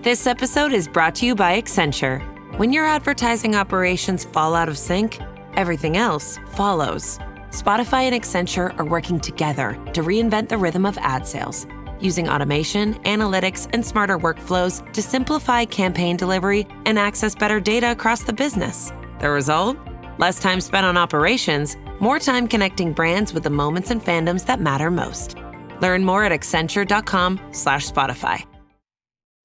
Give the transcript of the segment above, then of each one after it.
This episode is brought to you by Accenture. When your advertising operations fall out of sync, everything else follows. Spotify and Accenture are working together to reinvent the rhythm of ad sales, using automation, analytics, and smarter workflows to simplify campaign delivery and access better data across the business. The result? Less time spent on operations, more time connecting brands with the moments and fandoms that matter most. Learn more at accenture.com/Spotify.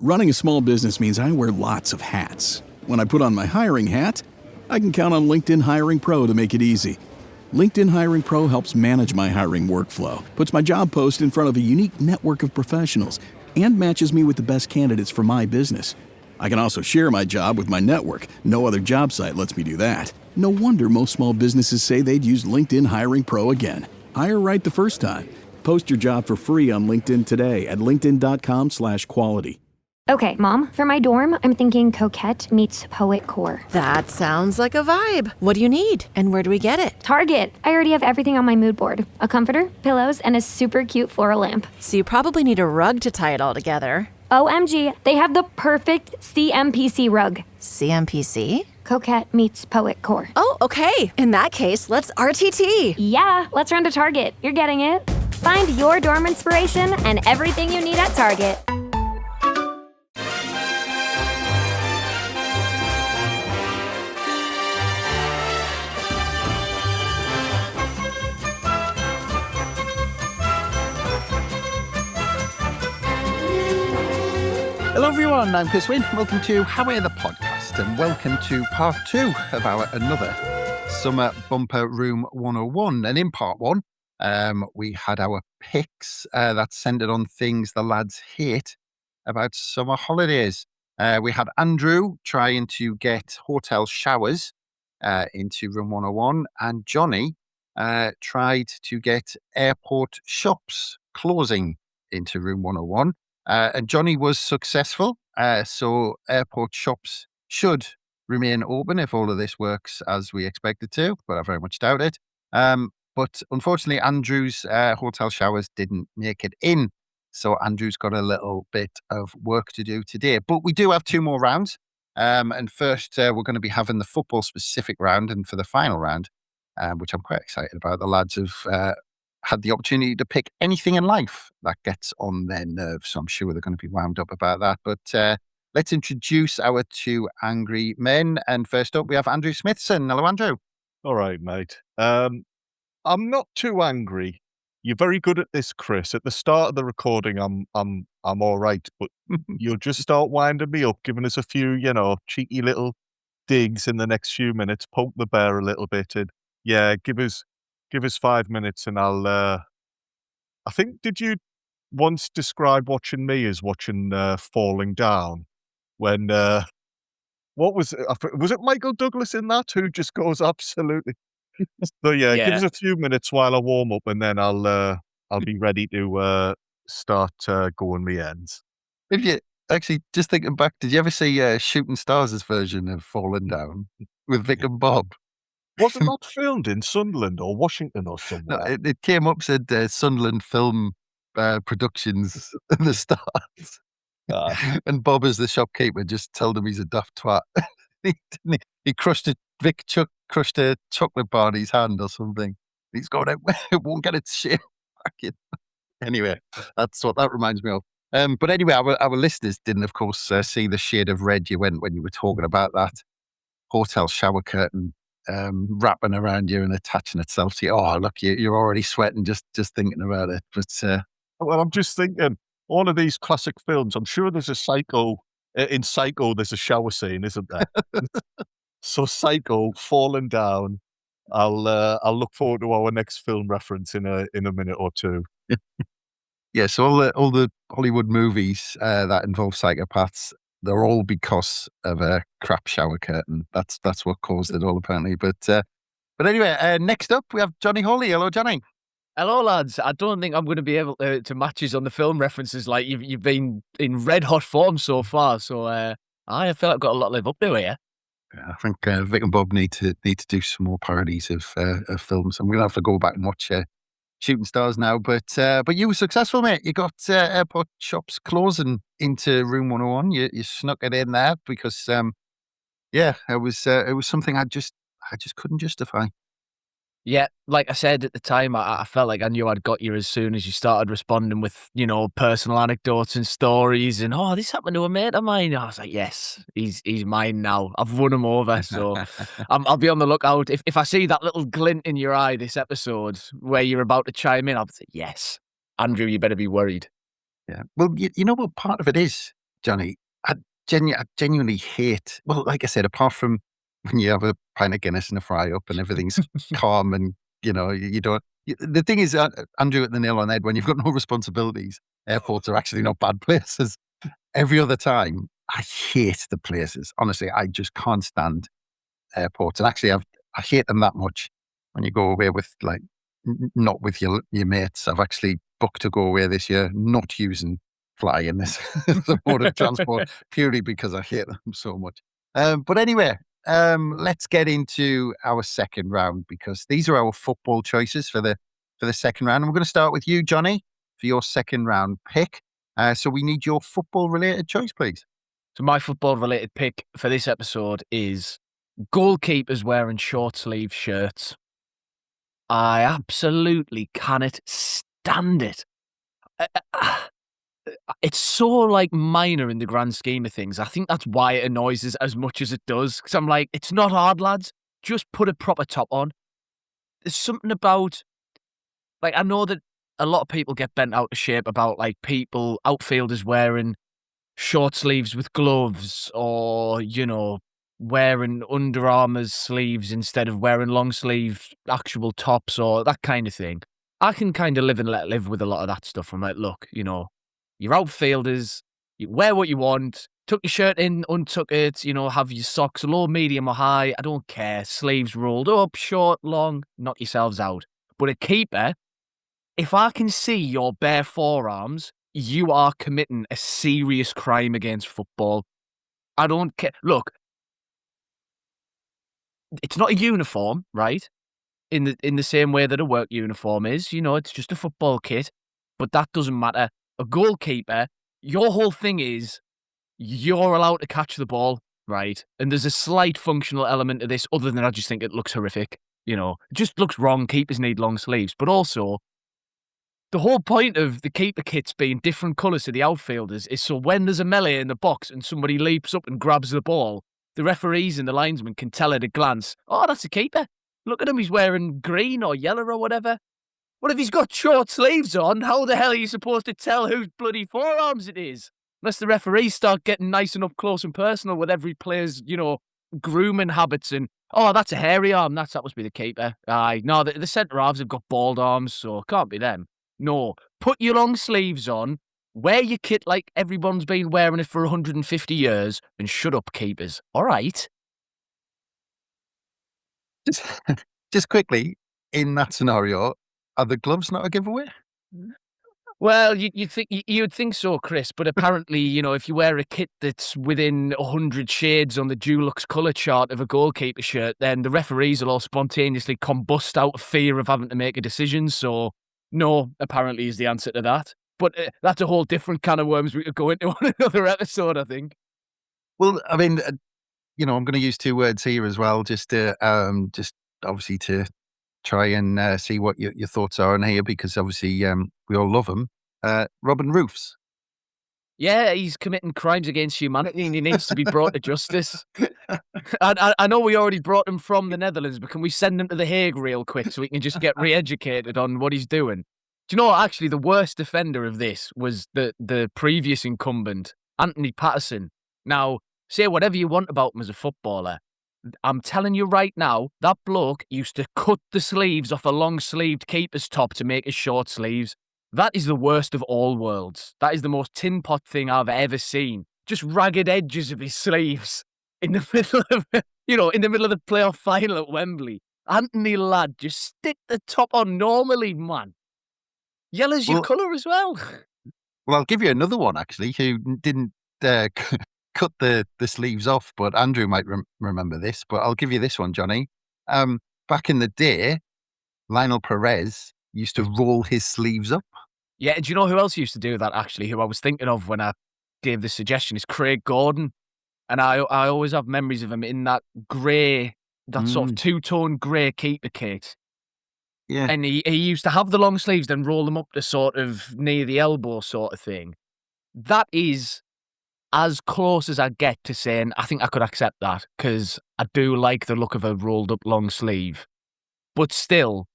Running a small business means I wear lots of hats. When I put on my hiring hat, I can count on LinkedIn Hiring Pro to make it easy. LinkedIn Hiring Pro helps manage my hiring workflow, puts my job post in front of a unique network of professionals, and matches me with the best candidates for my business. I can also share my job with my network. No other job site lets me do that. No wonder most small businesses say they'd use LinkedIn Hiring Pro again. Hire right the first time. Post your job for free on LinkedIn today at linkedin.com/quality. Okay, Mom, for my dorm, I'm thinking coquette meets poet core. That sounds like a vibe. What do you need? And where do we get it? Target. I already have everything on my mood board. A comforter, pillows, and a super cute floral lamp. So you probably need a rug to tie it all together. OMG, they have the perfect CMPC rug. CMPC? Coquette meets poet core. Oh, okay. In that case, let's RTT. Yeah, let's run to Target. You're getting it. Find your dorm inspiration and everything you need at Target. Hello everyone, I'm Chris Wynn. Welcome to How Are the Podcast and welcome to part 2 of our another Summer Bumper Room 101. And in part 1, we had our picks that centred on things the lads hate about summer holidays. We had Andrew trying to get hotel showers into Room 101 and Johnny tried to get airport shops closing into Room 101. And Johnny was successful, so airport shops should remain open if all of this works as we expect it to, but I very much doubt it. But unfortunately, Andrew's hotel showers didn't make it in, so Andrew's got a little bit of work to do today. But we do have 2 more rounds, and first we're going to be having the football-specific round, and for the final round, which I'm quite excited about, the lads have had the opportunity to pick anything in life that gets on their nerves. So I'm sure they're going to be wound up about that. But let's introduce our 2 angry men. And first up, we have Andrew Smithson. Hello, Andrew. All right, mate. I'm not too angry. You're very good at this, Chris. At the start of the recording, I'm all right, but you'll just start winding me up, giving us a few, cheeky little digs in the next few minutes, poke the bear a little bit, and yeah, give us 5 minutes, and I'll. I think, did you once describe watching me as watching Falling Down? When what was it? Was it Michael Douglas in that who just goes absolutely? So yeah, give us a few minutes while I warm up, and then I'll be ready to start going me ends. If you actually just thinking back, did you ever see Shooting Stars' version of Falling Down with Vic and Bob? Wasn't that filmed in Sunderland or Washington or somewhere? No, it came up, said Sunderland Film Productions at the start. And Bob, as the shopkeeper, just told him he's a daft twat. he crushed Vic crushed a chocolate bar in his hand or something. He's going, it won't get its shit back in. Anyway, that's what that reminds me of. But anyway, our listeners didn't, of course, see the shade of red you went when you were talking about that hotel shower curtain wrapping around you and attaching itself to you. Oh, look, you're already sweating just thinking about it. But well, I'm just thinking, all of these classic films, I'm sure there's a Psycho. In Psycho, there's a shower scene, isn't there? So Psycho, Falling Down. I'll look forward to our next film reference in a minute or 2. Yeah, so all the Hollywood movies that involve psychopaths, they're all because of a crap shower curtain. That's what caused it all, apparently. But anyway, next up we have Johnny Hawley. Hello, Johnny. Hello, lads. I don't think I'm going to be able to match you on the film references. Like you've been in red hot form so far. So I feel like I've got a lot to live up to here. Yeah, I think Vic and Bob need to do some more parodies of films. I'm going to have to go back and watch shooting stars now. But you were successful, mate. You got airport shops closing into room 101. You snuck it in there because it was something I just couldn't justify. Yeah, like I said at the time, I felt like I knew I'd got you as soon as you started responding with, personal anecdotes and stories and, oh, this happened to a mate of mine. I was like, yes, he's mine now. I've won him over. So I'll be on the lookout. If I see that little glint in your eye this episode where you're about to chime in, I'll say, yes, Andrew, you better be worried. Yeah. Well, you know what part of it is, Johnny? I genuinely hate, well, like I said, apart from when you have a pint of Guinness and a fry up and everything's calm and, you don't. The thing is, Andrew at the nail on the head, when you've got no responsibilities, airports are actually not bad places. Every other time, I hate the places. Honestly, I just can't stand airports. And actually, I hate them that much when you go away with, like, not with your mates. I've actually booked to go away this year, not using flying this the mode of transport purely because I hate them so much. But anyway, let's get into our second round because these are our football choices for the second round. And we're going to start with you, Johnny, for your second round pick. So we need your football related choice, please. So my football related pick for this episode is goalkeepers wearing short sleeve shirts. I absolutely cannot stand it. It's so like minor in the grand scheme of things. I think that's why it annoys us as much as it does. Because I'm like, it's not hard, lads. Just put a proper top on. There's something about, like, I know that a lot of people get bent out of shape about like outfielders wearing short sleeves with gloves or, wearing Under Armour's sleeves instead of wearing long sleeve actual tops or that kind of thing. I can kind of live and let live with a lot of that stuff. I'm like, look, you're outfielders, you wear what you want, tuck your shirt in, untuck it, have your socks low, medium or high. I don't care. Sleeves rolled up, short, long, knock yourselves out. But a keeper, if I can see your bare forearms, you are committing a serious crime against football. I don't care. Look, it's not a uniform, right? In the same way that a work uniform is, it's just a football kit, but that doesn't matter. A goalkeeper, your whole thing is you're allowed to catch the ball, right? And there's a slight functional element to this other than I just think it looks horrific. It just looks wrong. Keepers need long sleeves, but also the whole point of the keeper kits being different colours to the outfielders is so when there's a melee in the box and somebody leaps up and grabs the ball, the referees and the linesmen can tell at a glance, oh, that's a keeper. Look at him, he's wearing green or yellow or whatever. What if he's got short sleeves on? How the hell are you supposed to tell whose bloody forearms it is? Unless the referees start getting nice and up close and personal with every player's, grooming habits and, oh, that's a hairy arm, that must be the keeper. Aye, no, the centre-halves have got bald arms, so it can't be them. No, put your long sleeves on, wear your kit like everyone's been wearing it for 150 years, and shut up, keepers. All right? Just quickly, in that scenario, are the gloves not a giveaway? Well, you'd think so, Chris, but apparently, if you wear a kit that's within 100 shades on the Dulux colour chart of a goalkeeper shirt, then the referees will all spontaneously combust out of fear of having to make a decision. So, no, apparently is the answer to that. But that's a whole different can of worms we could go into on another episode, I think. Well, I mean, I'm going to use two words here as well, just obviously to try and see what your thoughts are on here, because obviously we all love him. Robin Roofs. Yeah, he's committing crimes against humanity and he needs to be brought to justice. I know we already brought him from the Netherlands, but can we send him to The Hague real quick so he can just get re-educated on what he's doing? Do you know what? Actually, the worst offender of this was the previous incumbent, Anthony Patterson. Now, say whatever you want about him as a footballer. I'm telling you right now, that bloke used to cut the sleeves off a long-sleeved keeper's top to make his short sleeves. That is the worst of all worlds. That is the most tin pot thing I've ever seen. Just ragged edges of his sleeves in the middle of, in the middle of the playoff final at Wembley. Anthony, lad, just stick the top on normally, man. Yellow's your colour as well. Well, I'll give you another one, actually, who didn't cut the sleeves off, but Andrew might remember this, but I'll give you this one, Johnny. Back in the day, Lionel Perez used to roll his sleeves up. Yeah, do you know who else used to do that, actually, who I was thinking of when I gave this suggestion, is Craig Gordon. And I always have memories of him in that grey, that sort of two-tone grey keeper kit. Yeah. And he used to have the long sleeves, then roll them up to sort of near the elbow sort of thing. That is as close as I get to saying I think I could accept that, because I do like the look of a rolled up long sleeve. But still,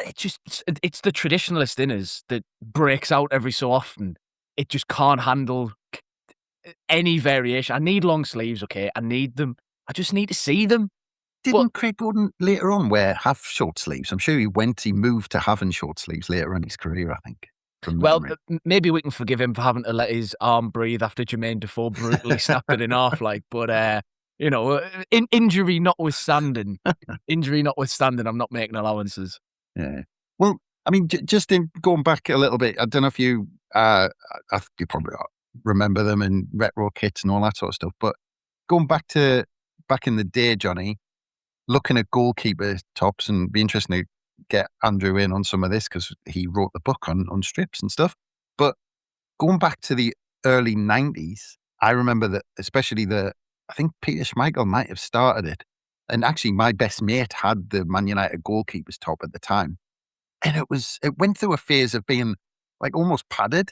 it's the traditionalist in us that breaks out every so often. It just can't handle any variation. I need long sleeves, okay? I need them. I just need to see them. Didn't Craig Gordon later on have short sleeves? I'm sure he moved to having short sleeves later in his career, I think. Well, maybe we can forgive him for having to let his arm breathe after Jermaine Defoe brutally snapped it in half, but injury notwithstanding, I'm not making allowances. Yeah. Well, I mean, just in going back a little bit, I don't know if you, you probably remember them in retro kits and all that sort of stuff, but going back in the day, Johnny, looking at goalkeeper tops, and be interesting to get Andrew in on some of this because he wrote the book on strips and stuff. But going back to the early 90s, I remember that, especially I think Peter Schmeichel might have started it. And actually, my best mate had the Man United goalkeeper's top at the time. And it went through a phase of being like almost padded,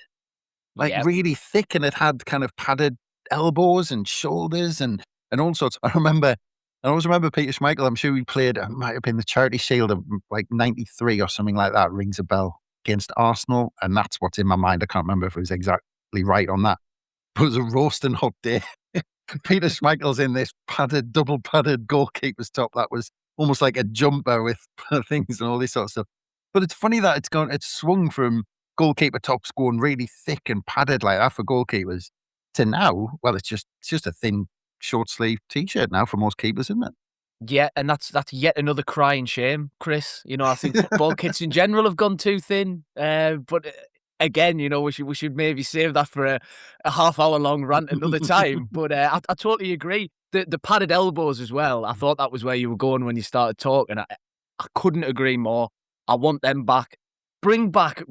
like really thick, and it had kind of padded elbows and shoulders and all sorts. I always remember Peter Schmeichel. I'm sure he played, it might have been the Charity Shield of like 93 or something like that, rings a bell, against Arsenal. And that's what's in my mind. I can't remember if it was exactly right on that. But it was a roasting hot day. Peter Schmeichel's in this double padded goalkeeper's top that was almost like a jumper with things and all this sort of stuff. But it's funny that it's swung from goalkeeper tops going really thick and padded like that for goalkeepers to now, well, it's just a thin short sleeve t-shirt now for most keepers, isn't it? Yeah, and that's yet another crying shame, Chris. I think football kits in general have gone too thin. But again, we should maybe save that for a half-hour long rant another time. But I totally agree. The padded elbows as well. I thought that was where you were going when you started talking. I couldn't agree more. I want them back. Bring back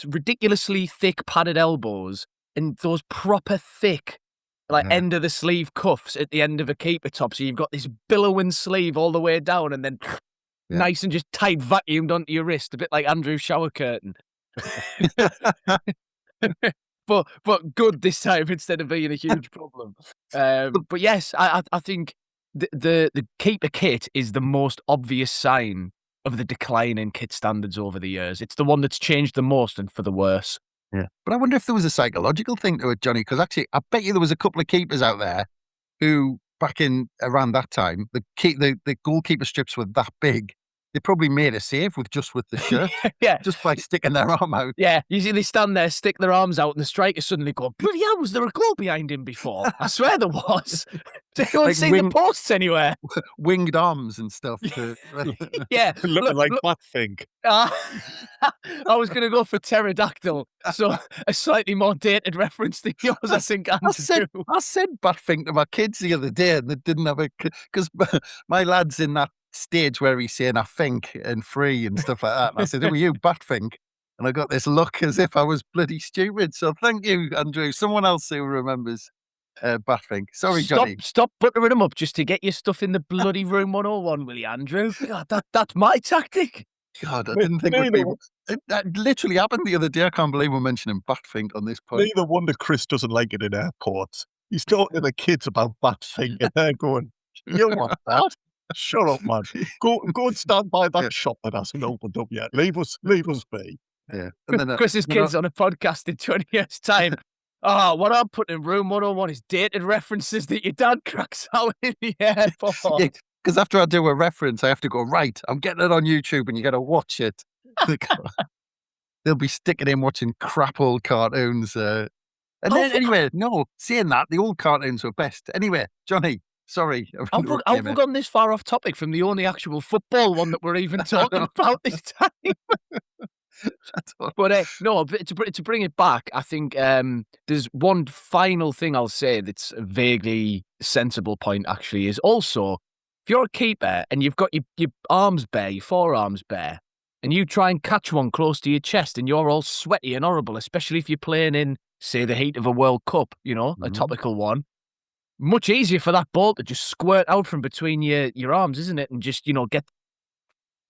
ridiculously thick padded elbows and those proper thick, end of the sleeve cuffs at the end of a keeper top. So you've got this billowing sleeve all the way down and then nice and just tight vacuumed onto your wrist, a bit like Andrew's shower curtain. but good this time instead of being a huge problem. But yes, I think the keeper kit is the most obvious sign of the decline in kit standards over the years. It's the one that's changed the most and for the worse. Yeah. But I wonder if there was a psychological thing to it, Johnny, because actually I bet you there was a couple of keepers out there who, back in around that time, the goalkeeper strips were that big. They probably made a save with the shirt. Yeah. Just by sticking their arm out. Yeah. Usually they stand there, stick their arms out, and the striker suddenly go, bloody hell, was there a goal behind him before? I swear there was. They don't see the posts anywhere. Winged arms and stuff. Yeah. Looking like Batfink. I was going to go for pterodactyl, so a slightly more dated reference than yours, I think, Andrew. I said Batfink to my kids the other day, and they didn't have because my lad's in that stage where he's saying I think and free and stuff like that. And I said, who are you, Batfink? And I got this look as if I was bloody stupid. So thank you, Andrew. Someone else who remembers Batfink. Sorry, Johnny. Stop buttering him up just to get your stuff in the bloody room 101, will you, Andrew? God, that's my tactic. God, I didn't think that literally happened the other day. I can't believe we're mentioning Batfink on this podcast. No wonder Chris doesn't like it in airports. He's talking to the kids about Batfink and they're going, you want that? Shut up, man. Go and stand by that shop that hasn't opened up yet. Leave us be. Yeah. And then, Chris's kids on a podcast in 20 years' time. What I'm putting in room 101 is dated references that your dad cracks out in the airport. Yeah, because after I do a reference, I have to go, right, I'm getting it on YouTube and you got to watch it. They'll be sticking in watching crap old cartoons. Saying that, the old cartoons were best. Anyway, Johnny, sorry. I've gone this far off topic from the only actual football one that we're even talking about this time. But to bring it back, I think there's one final thing I'll say that's a vaguely sensible point, actually, is also, if you're a keeper and you've got your arms bare, your forearms bare, and you try and catch one close to your chest and you're all sweaty and horrible, especially if you're playing in, say, the heat of a World Cup, a topical one. Much easier for that ball to just squirt out from between your arms, isn't it? And just, get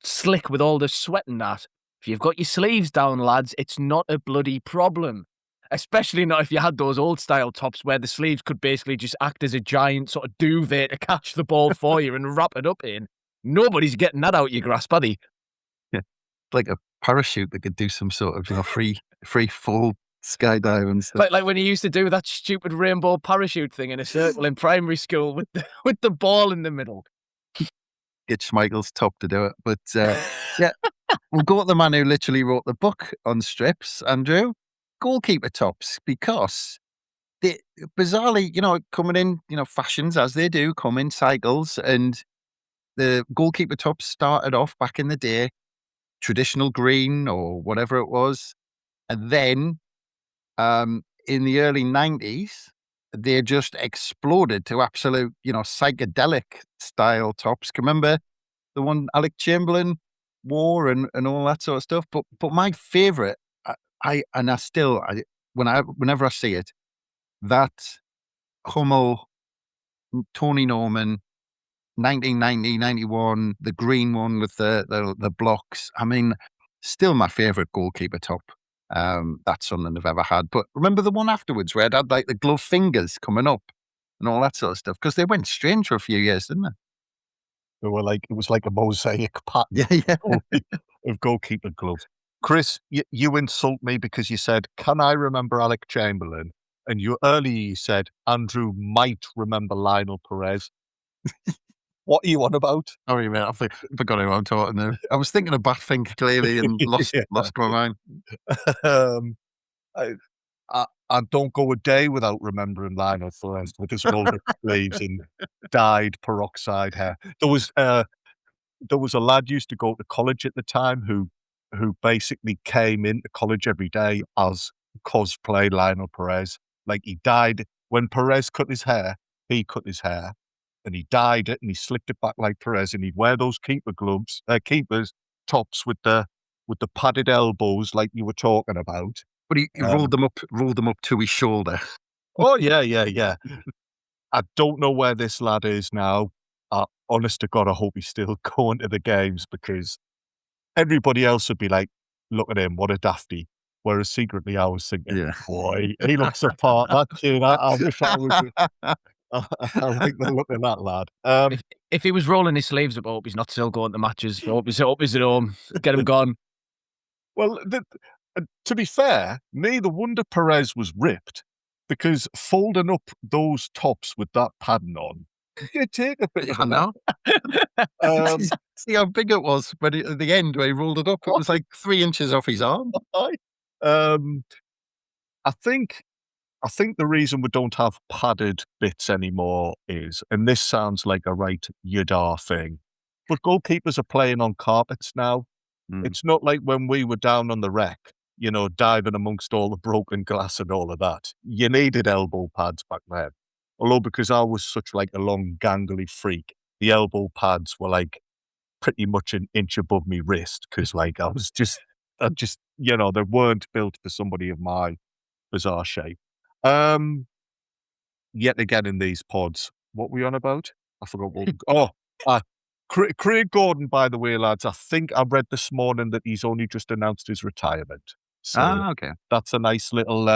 slick with all the sweat and that. If you've got your sleeves down, lads, it's not a bloody problem. Especially not if you had those old style tops where the sleeves could basically just act as a giant sort of duvet to catch the ball for you and wrap it up in. Nobody's getting that out your grasp, are they? Yeah, like a parachute that could do some sort of free fall skydive and stuff. Like when you used to do that stupid rainbow parachute thing in a circle in primary school with the ball in the middle. Get Schmeichel's top to do it, but yeah, we'll go at the man who literally wrote the book on strips, Andrew. Goalkeeper tops, because they bizarrely, coming in, fashions as they do, come in cycles, and the goalkeeper tops started off back in the day, traditional green or whatever it was, and then in the early 90s, they just exploded to absolute, psychedelic style tops. Can you remember the one Alec Chamberlain wore and all that sort of stuff? But my favourite, whenever I see it, that Hummel, Tony Norman, 1990, 91, the green one with the blocks. I mean, still my favourite goalkeeper top that Sunderland have ever had. But remember the one afterwards where it had like the glove fingers coming up and all that sort of stuff? Because they went strange for a few years, didn't they? They were like, it was like a mosaic pattern of goalkeeper gloves. Chris, you insult me because you said, can I remember Alec Chamberlain? And you earlier said, Andrew might remember Lionel Perez. What are you on about? Sorry, mate, I forgot who I'm talking now. I was thinking of Batfink clearly and lost my mind. I don't go a day without remembering Lionel Perez with his rolled up sleeves and dyed peroxide hair. There was a lad used to go to college at the time who basically came into college every day as cosplay Lionel Perez. Like he dyed when Perez cut his hair, he cut his hair. And he dyed it and he slicked it back like Perez, and he'd wear those keepers tops with the padded elbows like you were talking about. But he rolled them up to his shoulder. Oh yeah. I don't know where this lad is now. Honest to God, I hope he's still going to the games, because everybody else would be like, look at him, what a dafty. Whereas secretly I was thinking, boy, he looks a part. That tune, I wish I was. I like the look of that lad. If he was rolling his sleeves up, I hope he's not still going to matches. I hope he's at home. Get him gone. Well, to be fair, neither wonder Perez was ripped, because folding up those tops with that padding on, you take a bit of know. See how big it was, but at the end where he rolled it up, it was like 3 inches off his arm. I think the reason we don't have padded bits anymore is, and this sounds like a right Yadar thing, but goalkeepers are playing on carpets now. It's not like when we were down on the wreck, diving amongst all the broken glass and all of that. You needed elbow pads back then. Although because I was such like a long gangly freak, the elbow pads were like pretty much an inch above my wrist, because like I just, they weren't built for somebody of my bizarre shape. Yet again in these pods, what were we on about? I forgot what. Craig Gordon, by the way, lads, I think I read this morning that he's only just announced his retirement. So okay. That's a nice little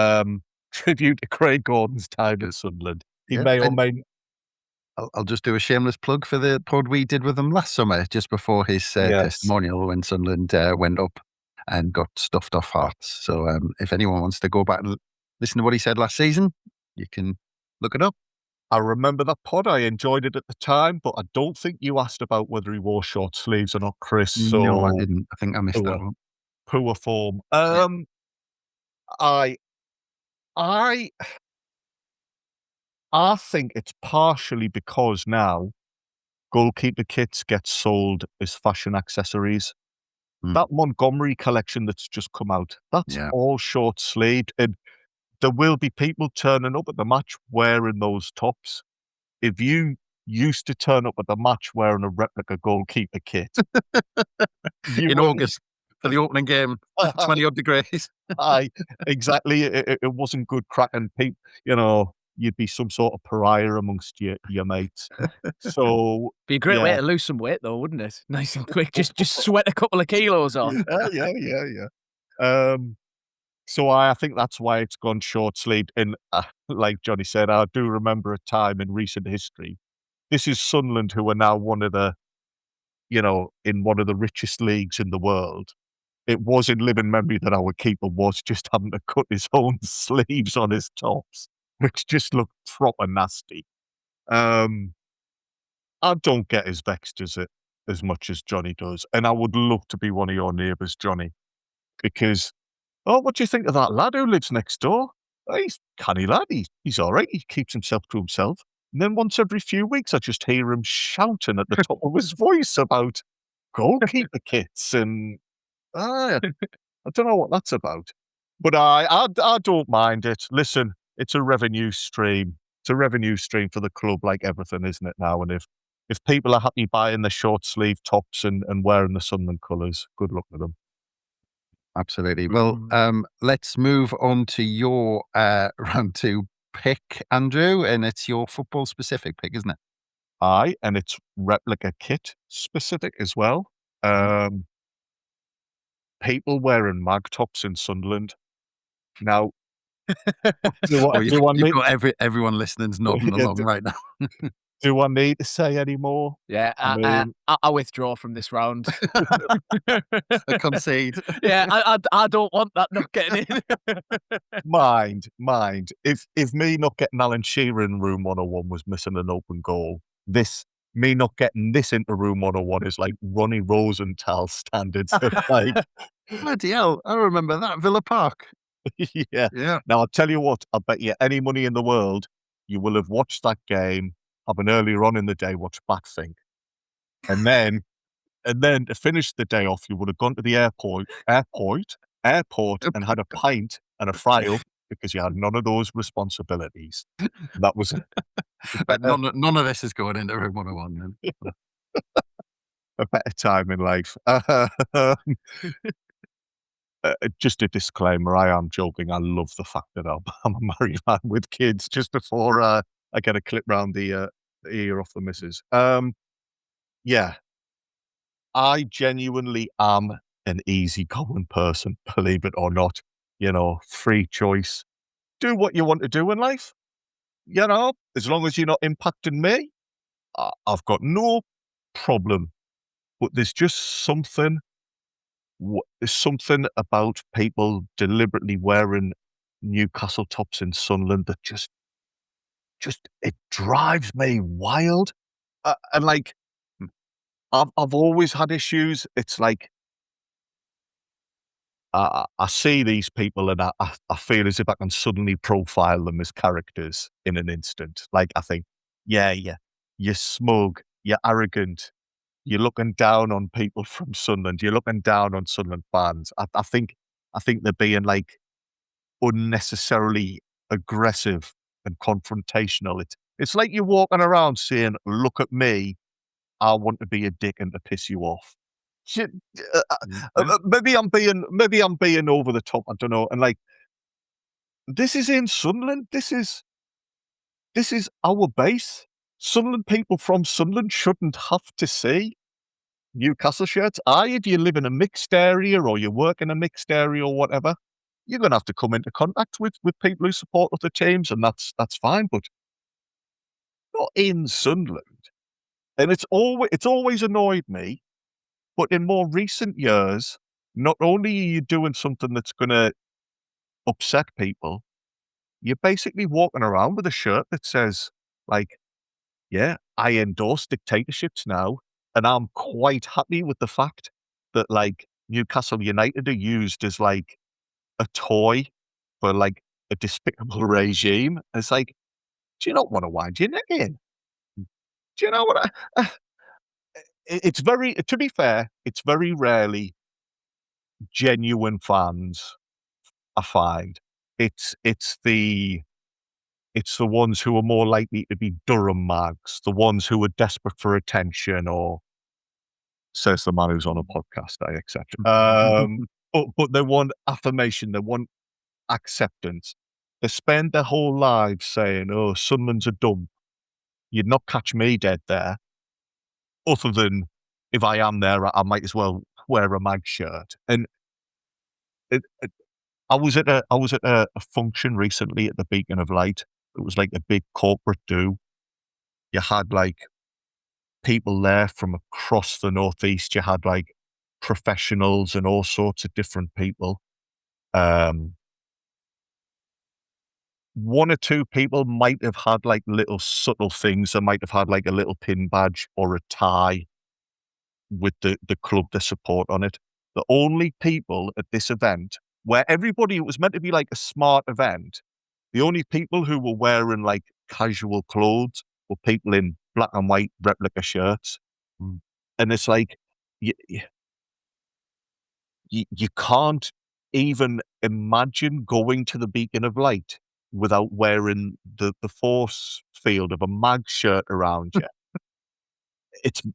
tribute to Craig Gordon's time at Sunderland. He may or may. I'll just do a shameless plug for the pod we did with him last summer, just before his testimonial when Sunderland went up and got stuffed off Hearts. So if anyone wants to go back and listen to what he said last season, you can look it up. I remember that pod. I enjoyed it at the time, but I don't think you asked about whether he wore short sleeves or not, Chris. So no, I didn't. I think I missed that one. Poor form. I think it's partially because now goalkeeper kits get sold as fashion accessories. That Montgomery collection that's just come out, that's all short sleeved, and there will be people turning up at the match wearing those tops. If you used to turn up at the match wearing a replica goalkeeper kit in August, for the opening game, 20 odd degrees. Aye, exactly. It wasn't good cracking people. You know, you'd be some sort of pariah amongst your mates. So Be a great way yeah, to lose some weight, though, wouldn't it? Nice and quick. Just sweat a couple of kilos off. yeah. So I think that's why it's gone short-sleeved. And like Johnny said, I do remember a time in recent history. This is Sunderland, who are now one of the, in one of the richest leagues in the world. It was in living memory that our keeper was just having to cut his own sleeves on his tops, which just looked proper nasty. I don't get as vexed as much as Johnny does, and I would love to be one of your neighbours, Johnny, because what do you think of that lad who lives next door? Oh, he's a canny lad. He's all right. He keeps himself to himself. And then once every few weeks, I just hear him shouting at the top of his voice about goalkeeper kits and I don't know what that's about. But I don't mind it. Listen, it's a revenue stream. It's a revenue stream for the club, like everything, isn't it now? And if people are happy buying the short sleeve tops and wearing the Sunderland colours, good luck with them. Absolutely. Well, let's move on to your round two pick, Andrew, and it's your football specific pick, isn't it? Aye, and it's replica kit specific as well. People wearing mag tops in Sunderland. Now, do You've got everyone listening's nodding along right now. Do I need to say any more? Yeah, I withdraw from this round. I concede. Yeah, I don't want that not getting in. Mind. If me not getting Alan Shearer in room 101 was missing an open goal, me not getting this into room 101 is like Ronnie Rosenthal standards. Like, bloody hell, I remember that, Villa Park. Yeah. Now, I'll tell you what, I bet you any money in the world, you will have watched that game, having earlier on in the day watched Backthink. And then to finish the day off, you would have gone to the airport and had a pint and a fry-up because you had none of those responsibilities. That was But none of this is going into room 101 then. a better time in life. Just a disclaimer, I am joking. I love the fact that I'm a married man with kids just before I get a clip round the ear off the missus. Yeah, I genuinely am an easygoing person, believe it or not. Free choice. Do what you want to do in life. As long as you're not impacting me, I've got no problem. But there's just something about people deliberately wearing Newcastle tops in Sunderland that just it drives me wild. And like, I've always had issues. It's like I see these people and I feel as if I can suddenly profile them as characters in an instant. Like I think, yeah, you're smug, you're arrogant, you're looking down on people from Sunderland, you're looking down on Sunderland fans. I think they're being like unnecessarily aggressive and confrontational. It's like you're walking around saying, "Look at me, I want to be a dick and to piss you off." Maybe I'm being over the top. I don't know. And like, this is in Sunderland. This is our base. Sunderland people from Sunderland shouldn't have to see Newcastle shirts. If you live in a mixed area or you work in a mixed area or whatever, you're going to have to come into contact with people who support other teams, and that's fine. But not in Sunderland. And it's always annoyed me. But in more recent years, not only are you doing something that's going to upset people, you're basically walking around with a shirt that says, like, yeah, I endorse dictatorships now, and I'm quite happy with the fact that, like, Newcastle United are used as, like, a toy for, like, a despicable regime. It's like, do you not want to wind your neck in? Do you know what it's very, to be fair, it's very rarely genuine fans, I find. It's the ones who are more likely to be Durham mags, the ones who are desperate for attention, or Says the man who's on a podcast, I accept. But they want affirmation, they want acceptance. They spend their whole lives saying, "Oh, Sunderland's a dump." You'd not catch me dead there. Other than if I am there, I might as well wear a mag shirt. And I was at a function recently at the Beacon of Light. It was like a big corporate do. You had like people there from across the northeast. You had like professionals and all sorts of different people. One or two people might have had like little subtle things. They might have had like a little pin badge or a tie with the club they support on it. The only people at this event where everybody, it was meant to be like a smart event, the only people who were wearing like casual clothes were people in black and white replica shirts. And it's like, you can't even imagine going to the Beacon of Light without wearing the force field of a mag shirt around you.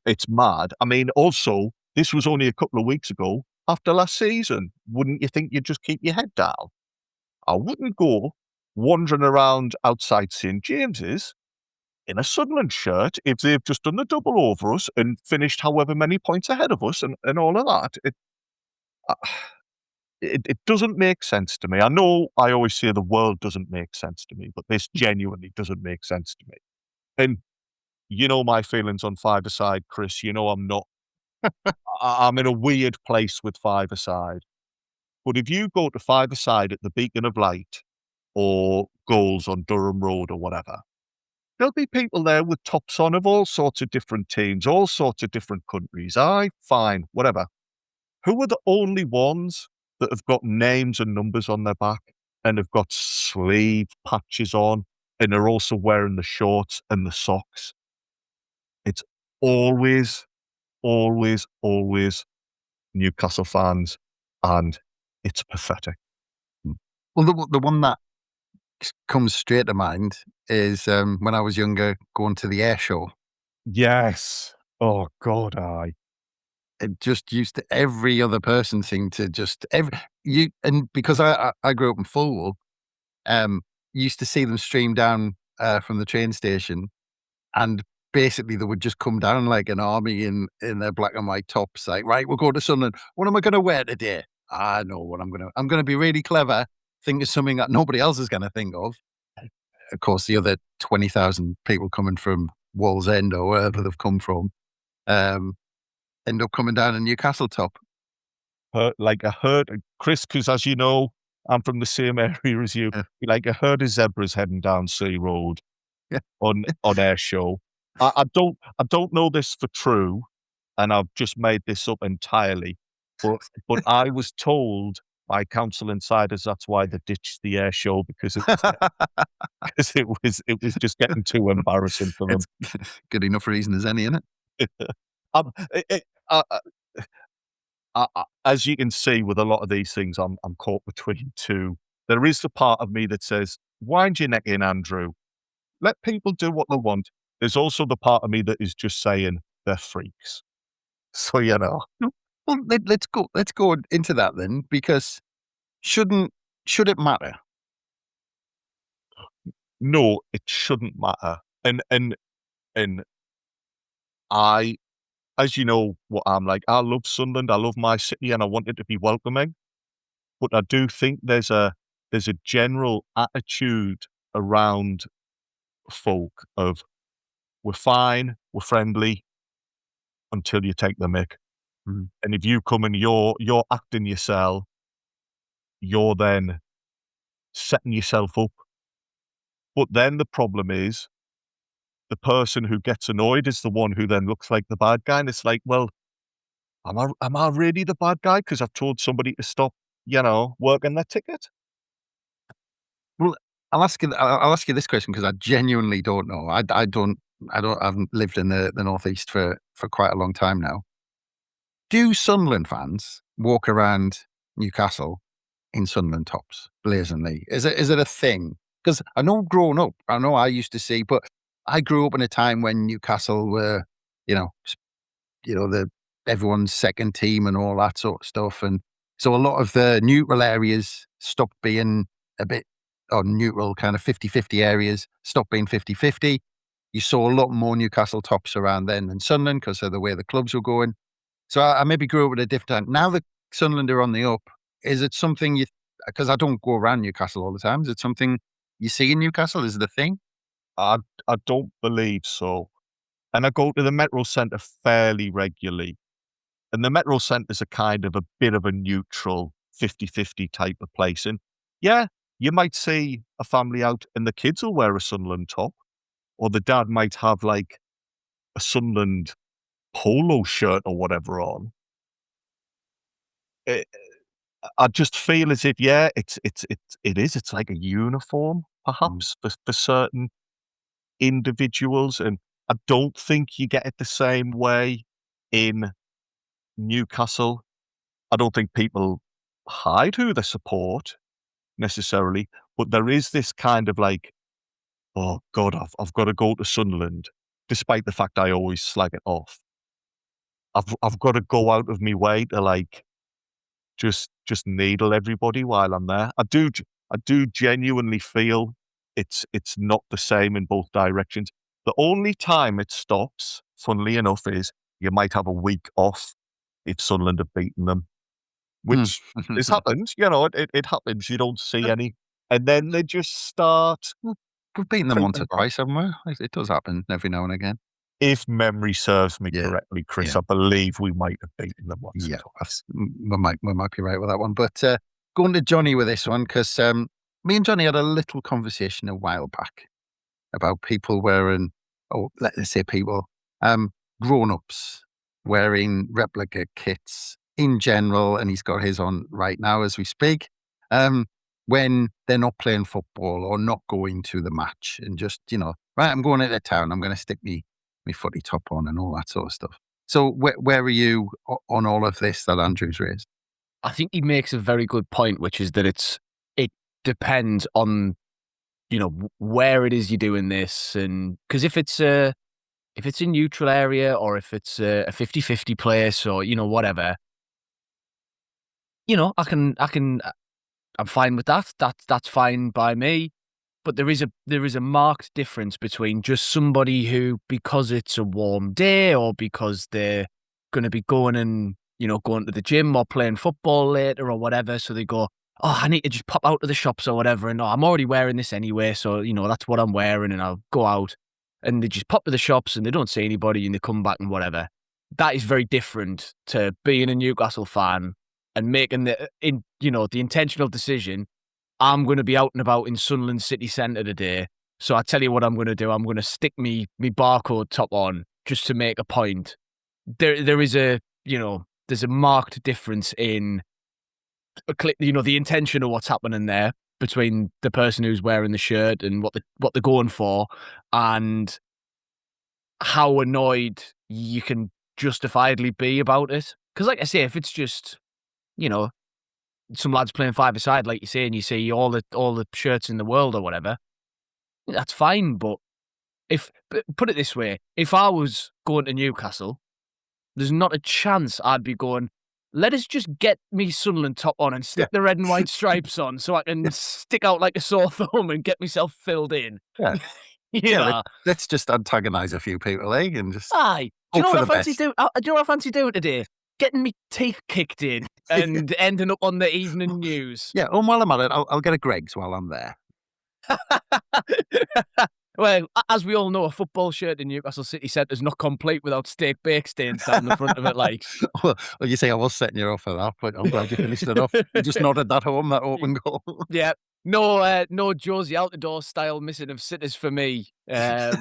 It's mad. I mean, also, this was only a couple of weeks ago after last season. Wouldn't you think you'd just keep your head down? I wouldn't go wandering around outside St. James's in a Sunderland shirt if they've just done the double over us and finished however many points ahead of us and all of that. It doesn't make sense to me. I know I always say the world doesn't make sense to me, but this genuinely doesn't make sense to me. And you know my feelings on five-a-side, Chris. You know I'm not. I'm in a weird place with five-a-side. But if you go to five-a-side at the Beacon of Light or Goals on Durham Road or whatever, there'll be people there with tops on of all sorts of different teams, all sorts of different countries. Aye, fine, whatever. Who are the only ones that have got names and numbers on their back and have got sleeve patches on and are also wearing the shorts and the socks? It's always, always, always Newcastle fans, and it's pathetic. Well, the one that comes straight to mind is when I was younger, going to the air show. Yes. Oh, God, aye. It just used to, every other person seemed to just, and because I grew up in Fulham, used to see them stream down from the train station, and basically they would just come down like an army in their black and white tops, like, right, we'll go to Sunderland. What am I going to wear today? I know what I'm going to be really clever, think of something that nobody else is going to think of. Of course, the other 20,000 people coming from Wallsend or wherever they've come from, end up coming down in Newcastle top. Like a herd, Chris, because as you know, I'm from the same area as you. Yeah. Like a herd of zebras heading down Sea Road Yeah. on air show. I don't know this for true, and I've just made this up entirely. But I was told by council insiders that's why they ditched the air show because it was just getting too embarrassing for them. It's good enough reason as any, isn't it? As you can see with a lot of these things, I'm caught between two. There is the part of me that says, wind your neck in, Andrew. Let people do what they want. There's also the part of me that is just saying they're freaks. So, you know. Well, let's go into that then, because should it matter? No, it shouldn't matter. And I, as you know what I'm like, I love Sunderland, I love my city, and I want it to be welcoming. But I do think there's a general attitude around folk of we're fine, we're friendly until you take the mick. Mm. And if you come and you're acting yourself, you're then setting yourself up. But then the problem is the person who gets annoyed is the one who then looks like the bad guy. And it's like, well, am I really the bad guy? Because I've told somebody to stop, working their ticket. Well, I'll ask you this question because I genuinely don't know. I haven't lived in the Northeast for quite a long time now. Do Sunderland fans walk around Newcastle in Sunderland tops blazingly? Is it a thing? Because I know growing up, I used to see, but I grew up in a time when Newcastle were, the everyone's second team and all that sort of stuff. And so a lot of the neutral areas stopped being a bit, or neutral kind of 50-50 areas stopped being 50-50. You saw a lot more Newcastle tops around then than Sunderland because of the way the clubs were going. So I maybe grew up at a different time. Now that Sunderland are on the up, is it something because I don't go around Newcastle all the time, is it something you see in Newcastle? Is it a thing? I don't believe so. And I go to the Metro Centre fairly regularly. And the Metro Centre's a kind of a bit of a neutral 50-50 type of place. And yeah, you might see a family out and the kids will wear a Sunderland top, or the dad might have like a Sunderland polo shirt or whatever on. I just feel as if, yeah, it is. It's like a uniform, perhaps, for certain individuals. And I don't think you get it the same way in Newcastle. I don't think people hide who they support necessarily, but there is this kind of like, oh God, I've got to go to Sunderland, despite the fact I always slag it off. I've got to go out of my way to like just needle everybody while I'm there. I do genuinely feel it's not the same in both directions. The only time it stops, funnily enough, is you might have a week off if Sunderland have beaten them, which has happened. You know, it happens. You don't see any, and then they just start. We've beaten them once or twice, haven't we? It does happen every now and again. If memory serves me correctly, Chris, I believe we might have beaten them once or twice. We might be right with that one. But going to Johnny with this one, because me and Johnny had a little conversation a while back about people wearing, let's say people, grown-ups wearing replica kits in general, and he's got his on right now as we speak, when they're not playing football or not going to the match, and just, right, I'm going into town, I'm going to stick me footy top on and all that sort of stuff. So where are you on all of this that Andrew's raised? I think he makes a very good point, which is that it depends on, where it is you're doing this. And because if it's a neutral area, or if it's a 50-50 place, or, whatever, I'm fine with that. That's fine by me. But there is a marked difference between just somebody who, because it's a warm day, or because they're going to be going to the gym or playing football later or whatever, so they go, oh, I need to just pop out to the shops or whatever, and I'm already wearing this anyway, so that's what I'm wearing, and I'll go out, and they just pop to the shops and they don't see anybody and they come back and whatever. That is very different to being a Newcastle fan and making the intentional decision. I'm going to be out and about in Sunderland city centre today. So I tell you what I'm going to do. I'm going to stick me barcode top on just to make a point. There is there's a marked difference in, the intention of what's happening there between the person who's wearing the shirt and what they're going for, and how annoyed you can justifiably be about it. Because like I say, if it's just, some lads playing five-a-side, like you say, and you see all the shirts in the world or whatever, that's fine. But put it this way, if I was going to Newcastle, there's not a chance I'd be going, let us just get me Sunderland top on and stick the red and white stripes on so I can stick out like a sore thumb and get myself filled in. Yeah. Let's just antagonise a few people, and just aye. Do you know what I fancy doing today? Getting me teeth kicked in and ending up on the evening news. Yeah, while I'm at it, I'll get a Greggs while I'm there. Well, as we all know, a football shirt in Newcastle City Centre is not complete without steak bake stains down the front of it. Like, well, you say I was setting you off for that, but I'm glad you finished it off. You just nodded that home, that open goal. Yeah, no Josie Altidore style missing of sitters for me. I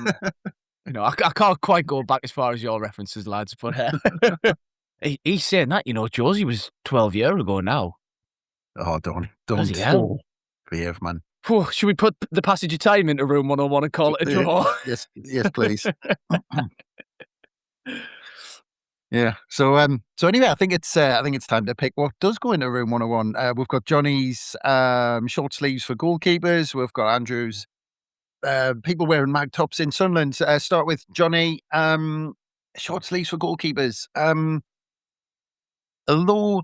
can't quite go back as far as your references, lads, but he's saying that, Josie was 12 years ago now. Oh, don't behave, man. Should we put the passage of time into room 101 and call it a draw? Yes, please. Yeah. So anyway, I think it's time to pick what does go into room 101. We've got Johnny's short sleeves for goalkeepers. We've got Andrew's people wearing mag tops in Sunderland. Start with Johnny. Short sleeves for goalkeepers. although,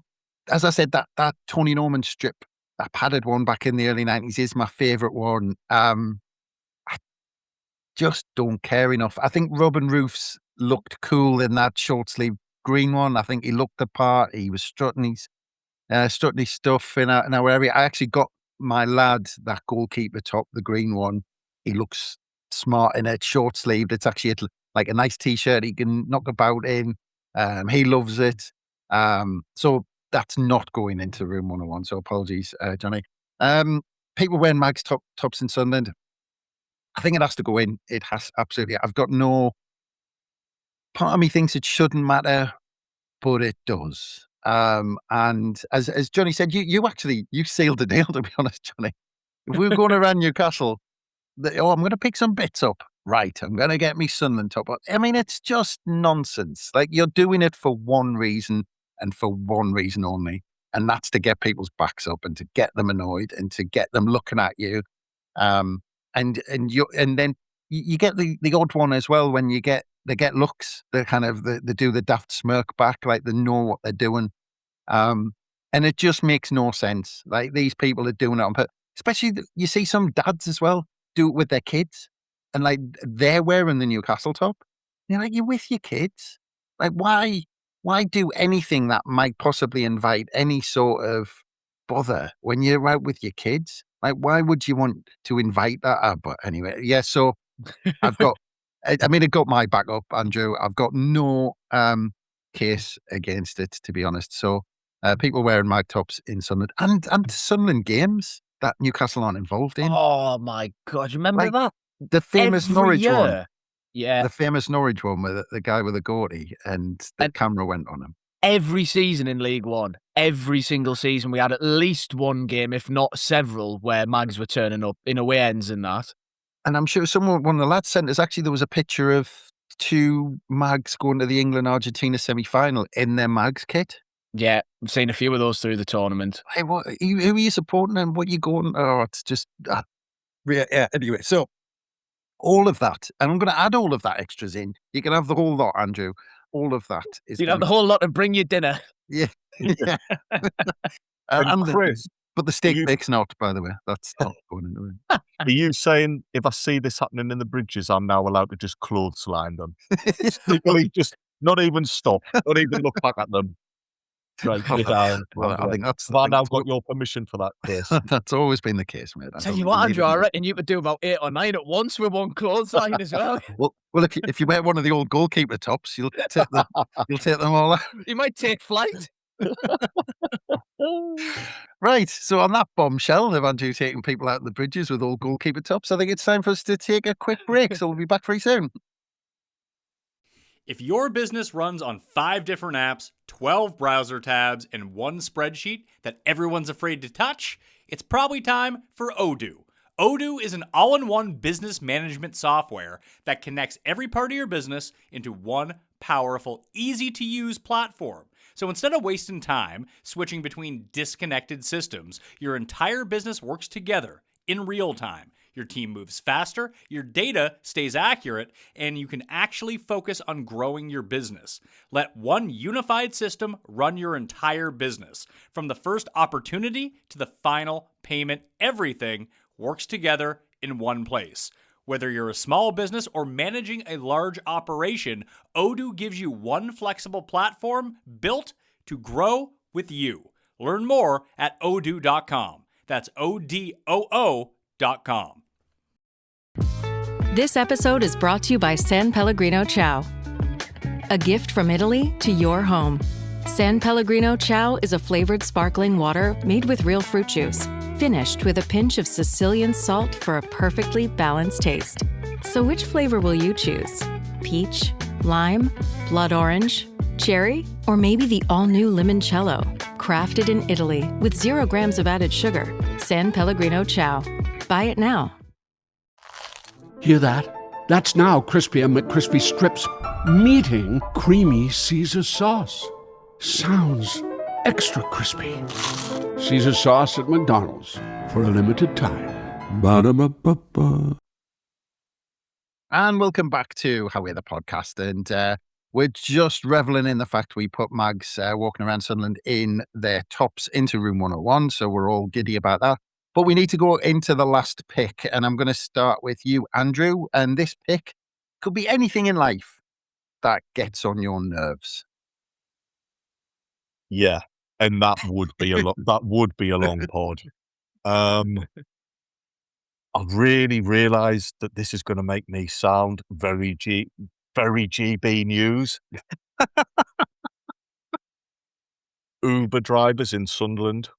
as I said, that Tony Norman strip, that padded one back in the early 90s is my favourite one. I just don't care enough. I think Robin Roofs looked cool in that short sleeve green one. I think he looked the part. He was strutting his stuff in our area. I actually got my lad that goalkeeper top, the green one. He looks smart in it, short sleeved. It's actually like a nice t-shirt he can knock about in. He loves it. So that's not going into room 101. So apologies, Johnny. People wearing Mags tops in Sunderland. I think it has to go in. It has, absolutely. I've got no... Part of me thinks it shouldn't matter, but it does. And as Johnny said, you sealed the deal, to be honest, Johnny. If we were going around Newcastle, I'm going to pick some bits up. Right, I'm going to get me Sunderland top. I mean, it's just nonsense. Like, you're doing it for one reason and for one reason only, and that's to get people's backs up and to get them annoyed and to get them looking at you. And then you get the odd one as well when they get looks. They kind of they do the daft smirk back, like they know what they're doing. And it just makes no sense. Like, these people are doing it on purpose. Especially you see some dads as well do it with their kids, and like they're wearing the Newcastle top. You're like, you're with your kids. Like, why do anything that might possibly invite any sort of bother when you're out with your kids? Like, why would you want to invite that? But anyway, yeah. So I've got. I mean, it got my back up, Andrew. I've got no case against it, to be honest. So people wearing mag tops in Sunderland and Sunderland games that Newcastle aren't involved in. Oh my God, you remember that? The famous Every Norwich year. one. Yeah. The famous Norwich one with the guy with the goatee and the camera went on him. Every season in League One, every single season, we had at least one game, if not several, where mags were turning up in away ends and that. And I'm sure one of the lads sent us, actually, there was a picture of two mags going to the England-Argentina semi-final in their mags kit. Yeah, I've seen a few of those through the tournament. Hey, who are you supporting and what are you going? Oh, it's just... yeah, anyway, so all of that, and I'm going to add all of that extras in. You can have the whole lot, Andrew. All of that is... You'd have the whole lot to bring you dinner. Yeah. Yeah. And Chris... But the steak bake's not, by the way. That's not going into it. Are you saying if I see this happening in the bridges, I'm now allowed to just clothesline them? Just not even stop, not even look back at them. Right, well, I think that's... I've now got your permission for that, Chris. That's always been the case, mate. Tell you what, Andrew, I reckon you could do about 8 or 9 at once with one clothesline as well. Well, if you wear one of the old goalkeeper tops, you'll take them all out. You might take flight. Right, so on that bombshell of Andrew taking people out of the bridges with all goalkeeper tops, I think it's time for us to take a quick break, so we'll be back very soon. If your business runs on 5 different apps, 12 browser tabs, and one spreadsheet that everyone's afraid to touch, it's probably time for Odoo. Odoo is an all-in-one business management software that connects every part of your business into one powerful, easy-to-use platform. So instead of wasting time switching between disconnected systems, your entire business works together in real time. Your team moves faster, your data stays accurate, and you can actually focus on growing your business. Let one unified system run your entire business. From the first opportunity to the final payment, everything works together in one place. Whether you're a small business or managing a large operation, Odoo gives you one flexible platform built to grow with you. Learn more at odoo.com. That's ODOO.com. This episode is brought to you by San Pellegrino Ciao. A gift from Italy to your home. San Pellegrino Ciao is a flavored sparkling water made with real fruit juice, finished with a pinch of Sicilian salt for a perfectly balanced taste. So which flavor will you choose? Peach, lime, blood orange, cherry, or maybe the all-new limoncello? Crafted in Italy with 0 grams of added sugar. San Pellegrino Ciao. Buy it now. Hear that? That's now Crispy and McCrispy strips meeting Creamy Caesar sauce. Sounds extra crispy. Caesar sauce at McDonald's for a limited time. Ba-da-ba-ba-ba. And welcome back to How We're the Podcast. And We're just reveling in the fact we put Mags walking around Sunderland in their tops into room 101. So we're all giddy about that. But we need to go into the last pick. And I'm going to start with you, Andrew. And this pick could be anything in life that gets on your nerves. Yeah. And that would be a long pod. I really realised that this is going to make me sound very GB news. Uber drivers in Sunderland.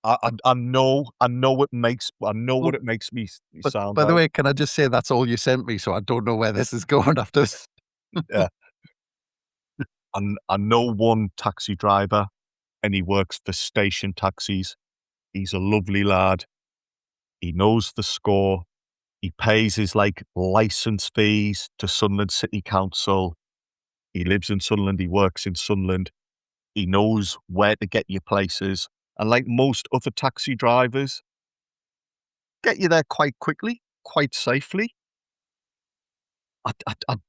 I know what it makes me sound. By the way, can I just say that's all you sent me, so I don't know where this is going after this. Yeah. I know one taxi driver, and he works for station taxis. He's a lovely lad. He knows the score. He pays his license fees to Sunderland City Council. He lives in Sunderland. He works in Sunderland. He knows where to get your places. And like most other taxi drivers, get you there quite quickly, quite safely. I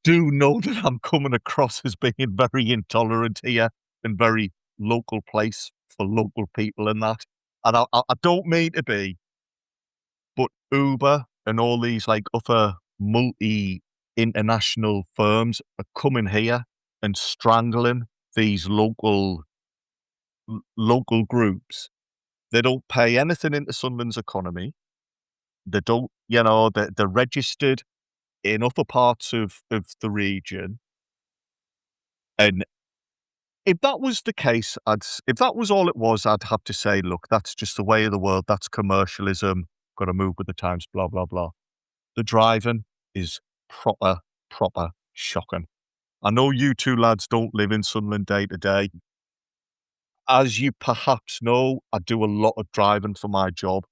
do know that I'm coming across as being very intolerant here and very local place for local people and that. And I don't mean to be, but Uber and all these other multi-international firms are coming here and strangling these local groups. They don't pay anything into Sunderland's economy. They don't, they're registered in other parts of the region. And if that was the case, if that was all it was, I'd have to say, look, that's just the way of the world. That's commercialism. Got to move with the times, blah, blah, blah. The driving is proper shocking. I know you two lads don't live in Sunderland day to day. As you perhaps know, I do a lot of driving for my job.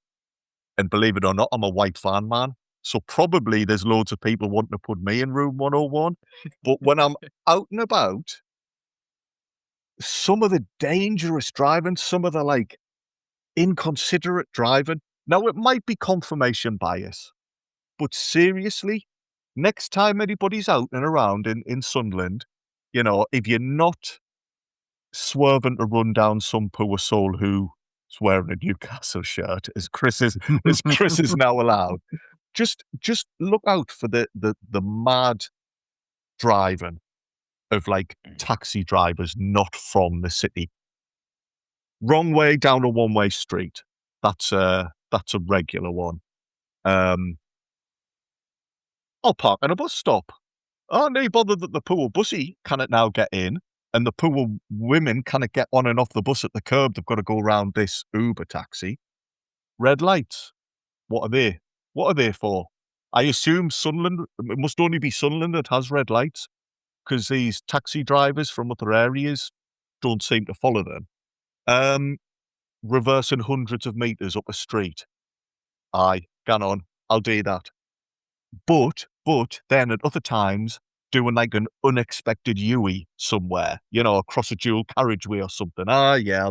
And believe it or not, I'm a white van man. So probably there's loads of people wanting to put me in room 101. But when I'm out and about, some of the dangerous driving, some of the inconsiderate driving. Now, it might be confirmation bias, but seriously, next time anybody's out and around in Sunderland, if you're not swerving to run down some poor soul who's wearing a Newcastle shirt, as Chris is now allowed, just look out for the mad driving of taxi drivers not from the city. Wrong way down a one-way street. That's a regular one. I'll park at a bus stop. Oh, no bother that the poor bussy cannot now get in, and the poor women cannot get on and off the bus at the curb. They've got to go around this Uber taxi. Red lights. What are they? What are they for? I assume Sunderland, it must only be Sunderland that has red lights, because these taxi drivers from other areas don't seem to follow them. Reversing hundreds of metres up a street. Aye, gone on. I'll do that. But then at other times, doing an unexpected U-ey somewhere, across a dual carriageway or something. Yeah,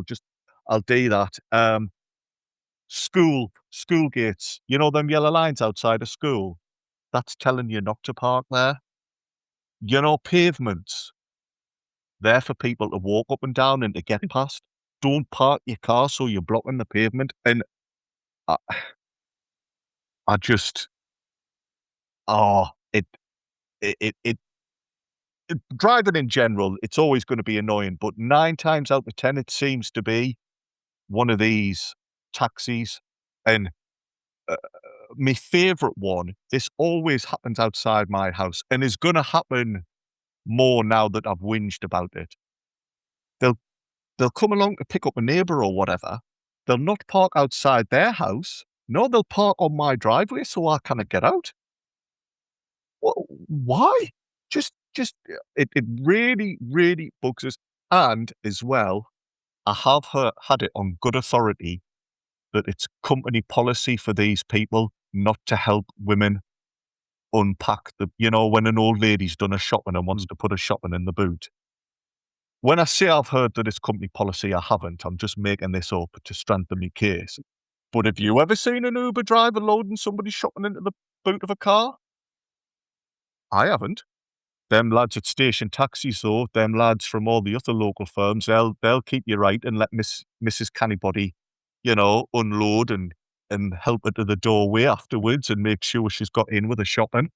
I'll do that. School gates, them yellow lines outside of school. That's telling you not to park there. Pavements. They're for people to walk up and down and to get past. Don't park your car so you're blocking the pavement. And driving in general, it's always going to be annoying, but 9 times out of 10, it seems to be one of these taxis. And my favourite one, this always happens outside my house and is going to happen more now that I've whinged about it. They'll come along to pick up a neighbour or whatever. They'll not park outside their house. No, they'll park on my driveway so I cannot get out. Why? It really, really bugs us. And as well, I have had it on good authority that it's company policy for these people not to help women unpack when an old lady's done a shopping and wants to put a shopping in the boot. When I say I've heard that it's company policy, I haven't. I'm just making this up to strengthen my case. But have you ever seen an Uber driver loading somebody's shopping into the boot of a car? I haven't. Them lads at station taxis, though, them lads from all the other local firms, they'll keep you right and let Mrs. Cannybody, unload and help her to the doorway afterwards and make sure she's got in with her shopping.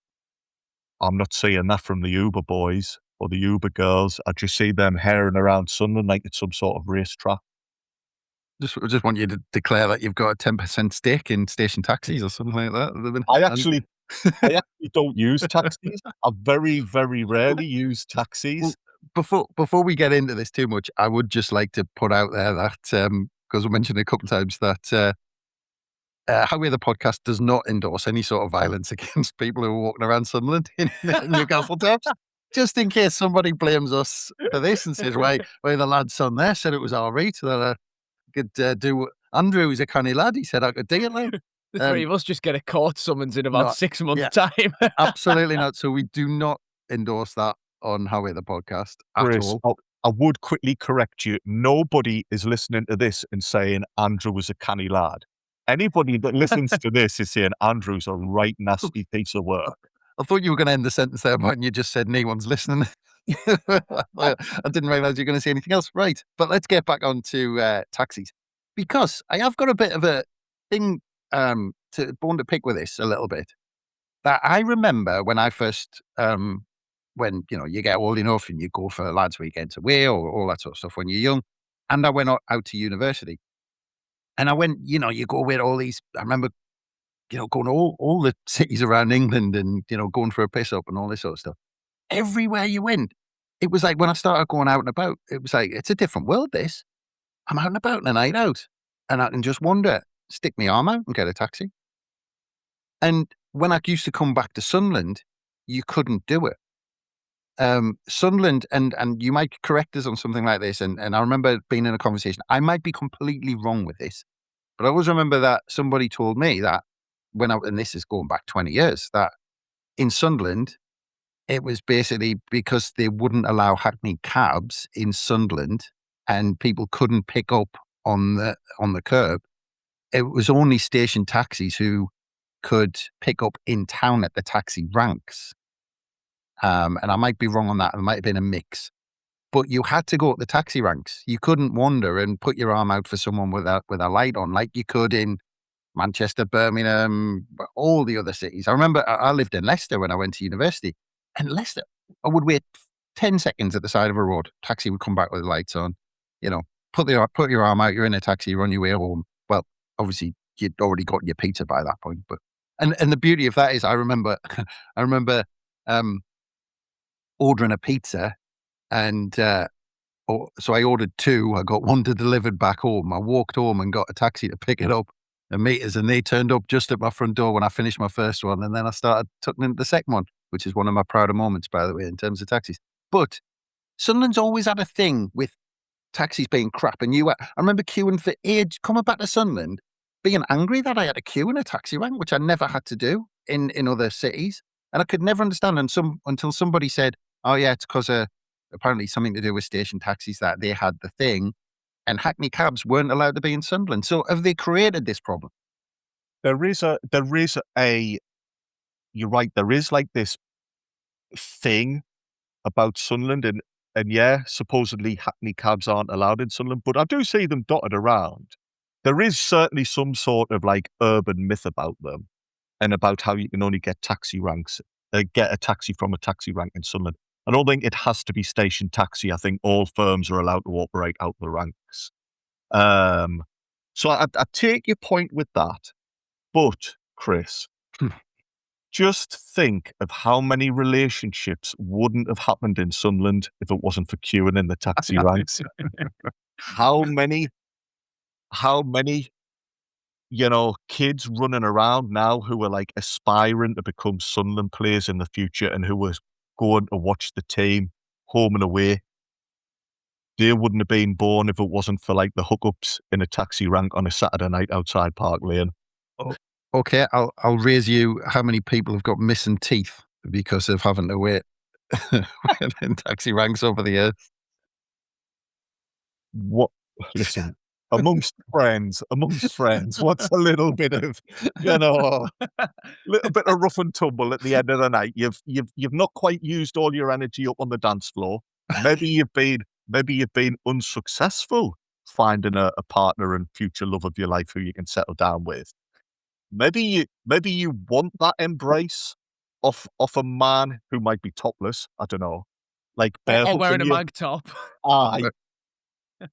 I'm not seeing that from the Uber boys or the Uber girls. I just see them herring around Sunderland like it's some sort of racetrack. Just want you to declare that you've got a 10% stake in station taxis or something like that. I actually don't use taxis. I very, very rarely use taxis. Well, before we get into this too much, I would just like to put out there that, because we mentioned a couple of times that How the Podcast does not endorse any sort of violence against people who are walking around Sunderland in Newcastle Tabs. Just in case somebody blames us for this and says, why the lad's son there said it was all right, that I could do. Andrew is a canny lad. He said I could do it. Like. The three of us just get a court summons in about 6 months' time. Absolutely not. So we do not endorse that on How the Podcast at Chris, all. I would quickly correct you. Nobody is listening to this and saying Andrew was a canny lad. Anybody that listens to this is saying Andrew's a right nasty piece of work. I thought you were going to end the sentence there, but you just said no one's listening. I didn't realise you were going to say anything else. Right, but let's get back on to taxis. Because I have got a bit of a thing to bone to pick with this a little bit. That I remember when I first, when you get old enough and you go for lads' weekends away or all that sort of stuff when you're young, and I went out to university, and I went, you go with all these. I remember, going to all the cities around England and going for a piss up and all this sort of stuff. Everywhere you went, it was like when I started going out and about, it was like it's a different world. This, I'm out and about on a night out, and I can just wander, stick my arm out and get a taxi. And when I used to come back to Sunderland, you couldn't do it. Sunderland, and you might correct us on something like this, and I remember being in a conversation, I might be completely wrong with this, but I always remember that somebody told me that and this is going back 20 years, that in Sunderland, it was basically because they wouldn't allow hackney cabs in Sunderland and people couldn't pick up on the curb. It was only station taxis who could pick up in town at the taxi ranks. And I might be wrong on that. It might have been a mix. But you had to go at the taxi ranks. You couldn't wander and put your arm out for someone with a light on like you could in Manchester, Birmingham, all the other cities. I remember I lived in Leicester when I went to university. And Leicester, I would wait 10 seconds at the side of a road. Taxi would come back with the lights on. Put your arm out, you're in a taxi, run your way home. Well, obviously, you'd already got your pizza by that point. But and the beauty of that is I remember ordering a pizza, and so I ordered 2. I got 1 delivered back home. I walked home and got a taxi to pick it up and meet us, and they turned up just at my front door when I finished my first one, and then I started tucking into the second one, which is one of my prouder moments, by the way, in terms of taxis. But Sunderland's always had a thing with taxis being crap, and I remember queuing for age coming back to Sunderland, being angry that I had to queue in a taxi rank, which I never had to do in other cities, and I could never understand until somebody said, oh yeah, it's because apparently something to do with station taxis that they had the thing, and hackney cabs weren't allowed to be in Sunderland. So have they created this problem? There is you're right, there is like this thing about Sunderland, and yeah, supposedly hackney cabs aren't allowed in Sunderland, but I do see them dotted around. There is certainly some sort of like urban myth about them and about how you can only get taxi ranks, get a taxi from a taxi rank in Sunderland. I don't think it has to be station taxi. I think all firms are allowed to operate out the ranks. So I take your point with that. But, Chris, just think of how many relationships wouldn't have happened in Sunderland if it wasn't for queuing in the taxi ranks. How many, kids running around now who are like aspiring to become Sunderland players in the future and who are going to watch the team home and away. They wouldn't have been born if it wasn't for like the hookups in a taxi rank on a Saturday night outside Park Lane. Oh, okay, I'll raise you how many people have got missing teeth because of having to wait in taxi ranks over the years. What? Listen, amongst friends, what's a little bit of, little bit of rough and tumble at the end of the night? You've not quite used all your energy up on the dance floor. Maybe you've been unsuccessful finding a partner and future love of your life who you can settle down with. Maybe you want that embrace of a man who might be topless. I don't know, like bear Or wearing a hugging you. mag top. Aye,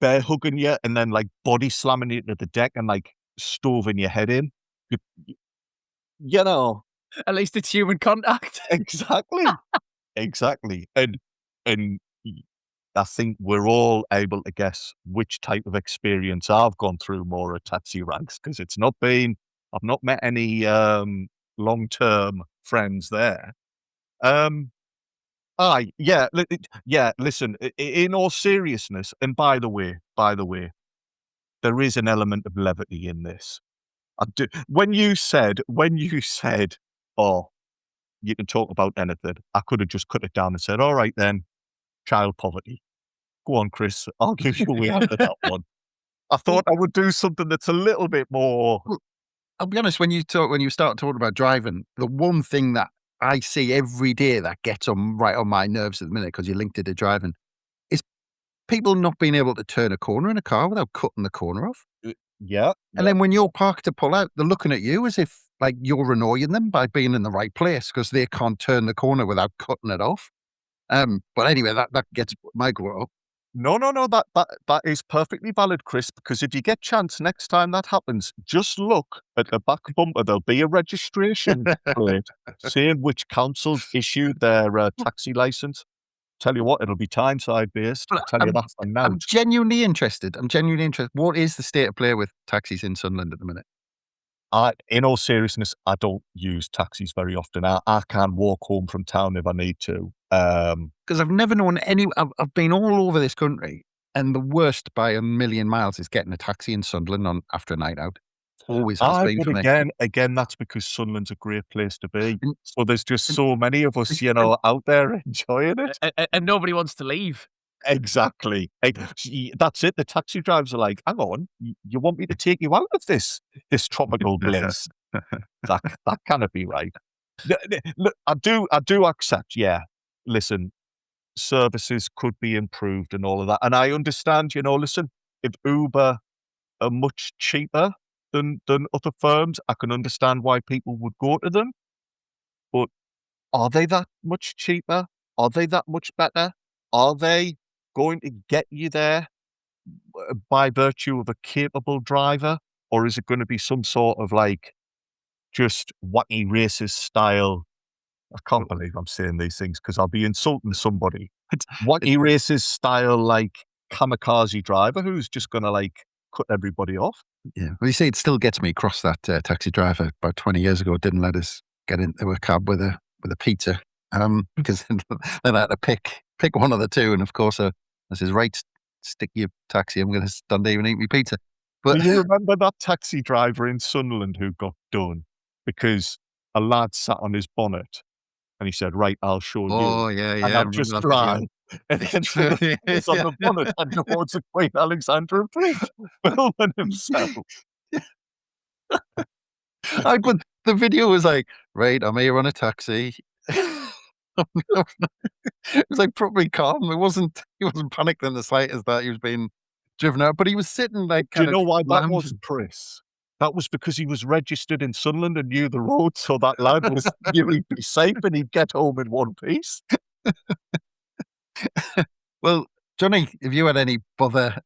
bear hugging you and then like body slamming you to the deck and like stoving your head in. You know, At least it's human contact. exactly, exactly. And I think we're all able to guess which type of experience I've gone through more at taxi ranks, because I've not met any long-term friends there. Listen, in all seriousness, and by the way, there is an element of levity in this. When you said, oh, you can talk about anything, I could have just cut it down and said, all right then, child poverty. Go on, Chris, I'll give you a way out of that one. I thought I would do something that's a little bit more. I'll be honest, when you start talking about driving, the one thing that I see every day that gets right on my nerves at the minute, because you linked it to driving, is people not being able to turn a corner in a car without cutting the corner off. Yeah. And then when you're parked to pull out, they're looking at you as if like you're annoying them by being in the right place because they can't turn the corner without cutting it off. But anyway, that gets my grow up. No, that is perfectly valid, Chris, because if you get chance next time that happens, just look at the back bumper. There'll be a registration plate saying which council's issued their taxi license. Tell you what, it'll be Tyneside based. Tell you that for now. I'm genuinely interested. What is the state of play with taxis in Sunderland at the minute? In all seriousness, I don't use taxis very often. I can walk home from town if I need to. Because I've never known I've been all over this country, and the worst by a million miles is getting a taxi in Sunderland after a night out. Always has been for me. Again, that's because Sunderland's a great place to be. So there's just so many of us, out there enjoying it. And nobody wants to leave. Exactly. That's it. The taxi drivers are like, hang on, you want me to take you out of this tropical bliss? that cannot be right. Look, I do accept, yeah. Listen, services could be improved and all of that. And I understand, listen, if Uber are much cheaper than other firms, I can understand why people would go to them. But are they that much cheaper? Are they that much better? Are they going to get you there by virtue of a capable driver? Or is it going to be some sort of like just wacky racist style? I can't believe I'm saying these things because I'll be insulting somebody. Wacky racist style like kamikaze driver who's just going to like cut everybody off. Yeah. Well, you see, it still gets me across that taxi driver about 20 years ago didn't let us get into a cab with a pizza because then I had to pick one of the two. And of course, I says, right, stick your taxi. I'm going to stand there and eat my pizza. But do you remember that taxi driver in Sunderland who got done because a lad sat on his bonnet and he said, right, I'll show you. Oh, yeah. And I'll just drive. And then it's on the bonnet and towards the Queen Alexandra Bridge, filming himself. But the video was like, right, I'm here on a taxi. It was like probably calm. He wasn't panicked in the slightest that he was being driven out, but he was sitting like Do you know why that was, Chris? That was because he was registered in Sunderland and knew the road, so that lad knew he'd be safe and he'd get home in one piece. Well, Johnny, have you had any bother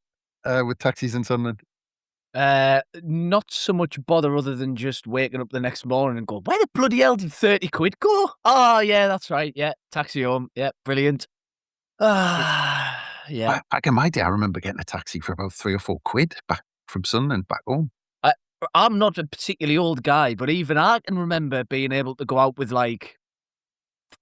with taxis in Sunderland? Not so much bother other than just waking up the next morning and go, where the bloody hell did 30 quid go? Oh, yeah, that's right. Yeah, taxi home. Yeah, brilliant. Yeah. Back in my day, I remember getting a taxi for about 3 or 4 quid back from Sunderland back home. I'm not a particularly old guy, but even I can remember being able to go out with like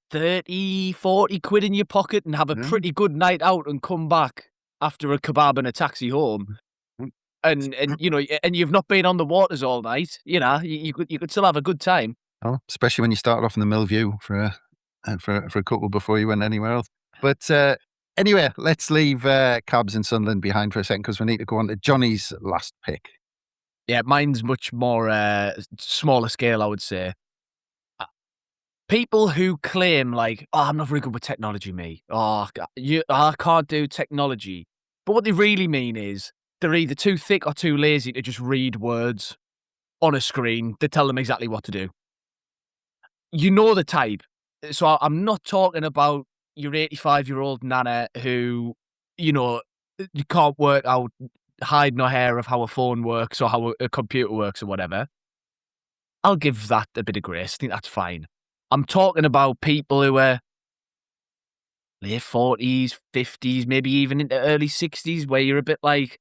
30, 40 quid in your pocket and have a pretty good night out and come back after a kebab and a taxi home. And you've not been on the waters all night. You could still have a good time. Oh, especially when you started off in the Millview for a couple before you went anywhere else. But Anyway, let's leave Cabs and Sunderland behind for a second because we need to go on to Johnny's last pick. Yeah, mine's much more smaller scale, I would say. People who claim like, "Oh, I'm not very good with technology, me. Oh, I can't do technology." But what they really mean is they're either too thick or too lazy to just read words on a screen that tell them exactly what to do. You know the type. So I'm not talking about your 85-year-old nana who, you know, you can't work out hide nor hair of how a phone works or how a computer works or whatever. I'll give that a bit of grace. I think that's fine. I'm talking about people who are late 40s, 50s, maybe even into early 60s, where you're a bit like,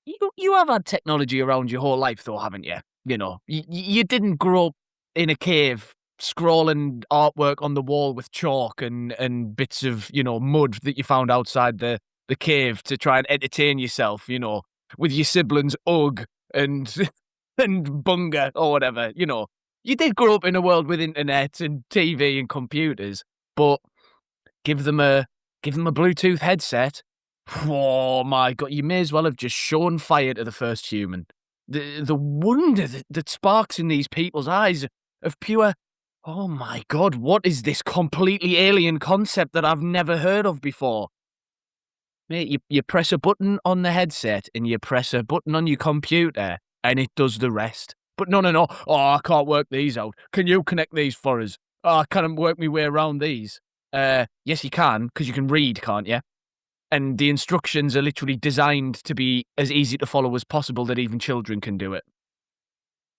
you have had technology around your whole life, though, haven't you? You know, you didn't grow up in a cave scrawling artwork on the wall with chalk and bits of, mud that you found outside the cave to try and entertain yourself, with your siblings, Ugg and and Bunga or whatever, You did grow up in a world with internet and TV and computers, but give them a Bluetooth headset. Oh my God, you may as well have just shown fire to the first human. The wonder that sparks in these people's eyes of pure, oh my God, what is this completely alien concept that I've never heard of before? Mate, you press a button on the headset and you press a button on your computer and it does the rest. But no. Oh, I can't work these out. Can you connect these for us? Oh, I can't work my way around these. Yes, you can, because you can read, can't you? And the instructions are literally designed to be as easy to follow as possible that even children can do it.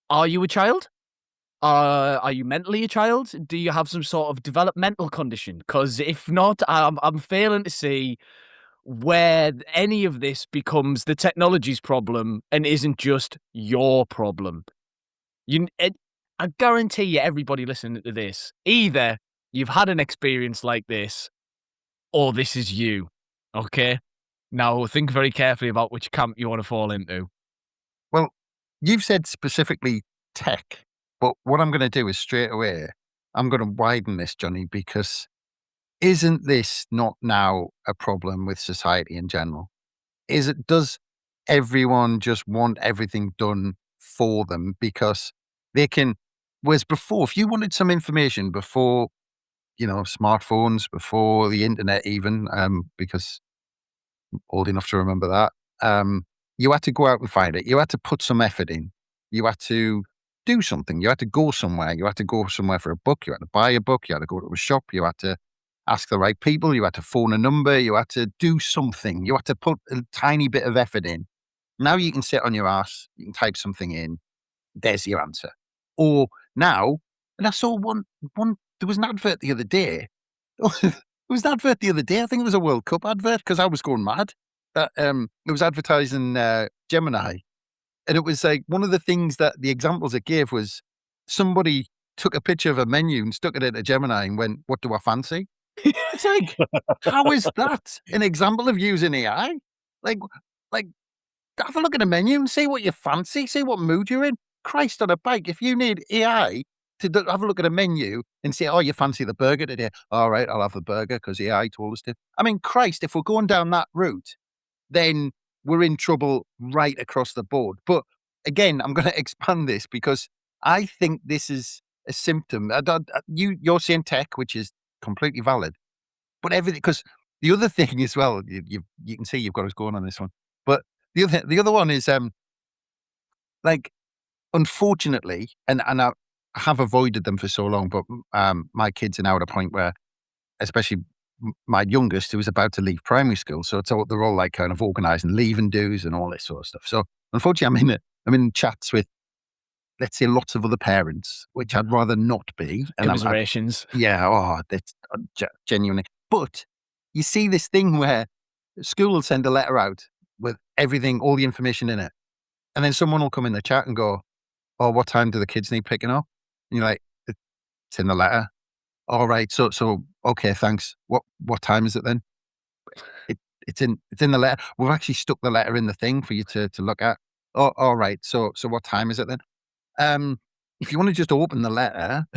Are you a child? Are you mentally a child? Do you have some sort of developmental condition? Because if not, I'm failing to see where any of this becomes the technology's problem and isn't just your problem. I guarantee you, everybody listening to this, either you've had an experience like this, or this is you. Okay? Now, think very carefully about which camp you want to fall into. Well, you've said specifically tech, but what I'm going to do is straight away, I'm going to widen this, Johnny, because isn't this not now a problem with society in general? Does everyone just want everything done for them because they can, whereas before, if you wanted some information before, smartphones, before the internet even, because I'm old enough to remember that, you had to go out and find it. You had to put some effort in. You had to do something. You had to go somewhere. You had to go somewhere for a book. You had to buy a book. You had to go to a shop. You had to ask the right people. You had to phone a number. You had to do something. You had to put a tiny bit of effort in. Now you can sit on your ass. You can type something in. There's your answer. Or now, and I saw one. There was an advert the other day. There was an advert the other day. I think it was a World Cup advert because I was going mad. It was advertising Gemini, and it was like one of the things that the examples it gave was somebody took a picture of a menu and stuck it into Gemini and went, "What do I fancy?" It's like, how is that an example of using AI? Like, have a look at a menu and see what you fancy, see what mood you're in. Christ on a bike, if you need AI to have a look at a menu and say, "Oh, you fancy the burger today? All right, I'll have the burger because AI told us to." I mean, Christ, if we're going down that route, then we're in trouble right across the board. But again, I'm going to expand this because I think this is a symptom. You're saying tech, which is completely valid, but everything, because the other thing as well, you can see you've got us going on this one. But the other one is like, unfortunately, and I have avoided them for so long, but my kids are now at a point where, especially my youngest, who was about to leave primary school, so they're all like kind of organising leave and do's and all this sort of stuff. So unfortunately, I'm in chats with, let's say, lots of other parents, which I'd rather not be. And Commiserations. That's genuinely. But you see this thing where school will send a letter out with everything, all the information in it, and then someone will come in the chat and go, "Oh, what time do the kids need picking up?" And you're like, "It's in the letter." All right. So okay, thanks. What time is it then? It's in the letter. We've actually stuck the letter in the thing for you to look at. Oh, all right. So what time is it then? If you want to just open the letter,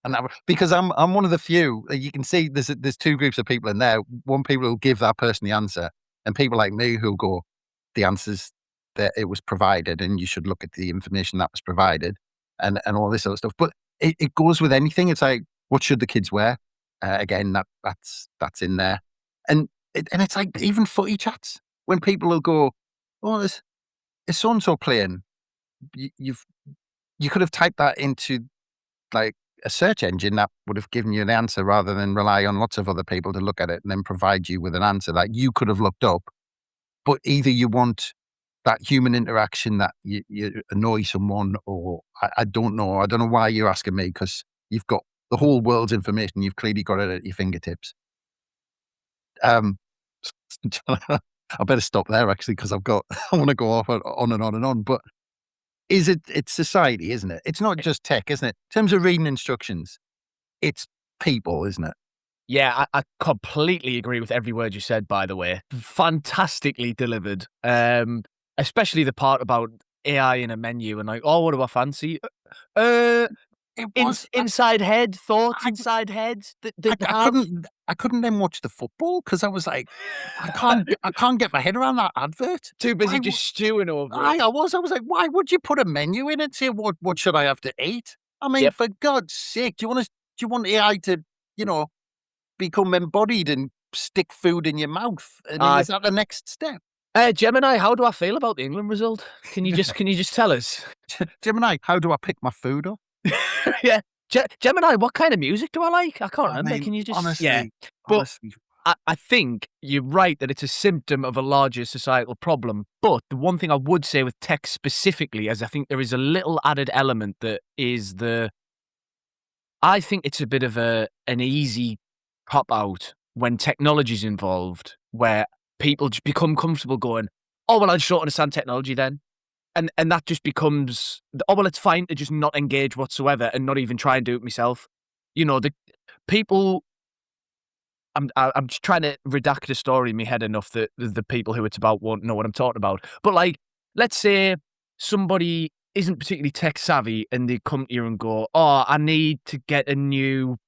And because I'm one of the few. You can see there's two groups of people in there. One, people who'll give that person the answer, and people like me who'll go, the answers that it was provided, and you should look at the information that was provided, and all this sort of stuff. But it goes with anything. It's like, what should the kids wear? Again, that's in there, and it's like even footy chats when people will go, oh, is so and so playing? You could have typed that into like a search engine that would have given you an answer rather than rely on lots of other people to look at it and then provide you with an answer that you could have looked up. But either you want that human interaction that you annoy someone, or I don't know. I don't know why you're asking me, because you've got the whole world's information. You've clearly got it at your fingertips. I better stop there actually, because I want to go off on and on and on. But it's society, isn't it? It's not just tech, isn't it? In terms of reading instructions, it's people, isn't it? Yeah, I completely agree with every word you said, by the way. Fantastically delivered. Especially the part about AI in a menu and like, oh, what do I fancy? It was inside head, thoughts inside head. I couldn't then watch the football because I was like, I can't get my head around that advert. Too busy just stewing over it. I was like, why would you put a menu in and say what should I have to eat? I mean, for God's sake, do you want AI to, become embodied and stick food in your mouth? I mean, is that the next step? Gemini, how do I feel about the England result? Can you just tell us? Gemini, how do I pick my food up? Yeah. Gemini, what kind of music do I like? I can't remember. Can you just... Honestly, yeah. But I think you're right that it's a symptom of a larger societal problem. But the one thing I would say with tech specifically is I think there is a little added element that is I think it's a bit of an easy cop-out when technology's involved, where people just become comfortable going, oh, well, I just don't understand technology then. And that just becomes, oh, well, it's fine to just not engage whatsoever and not even try and do it myself. The people, I'm just trying to redact a story in my head enough that the people who it's about won't know what I'm talking about. But like, let's say somebody isn't particularly tech savvy and they come to you and go, oh, I need to get a new,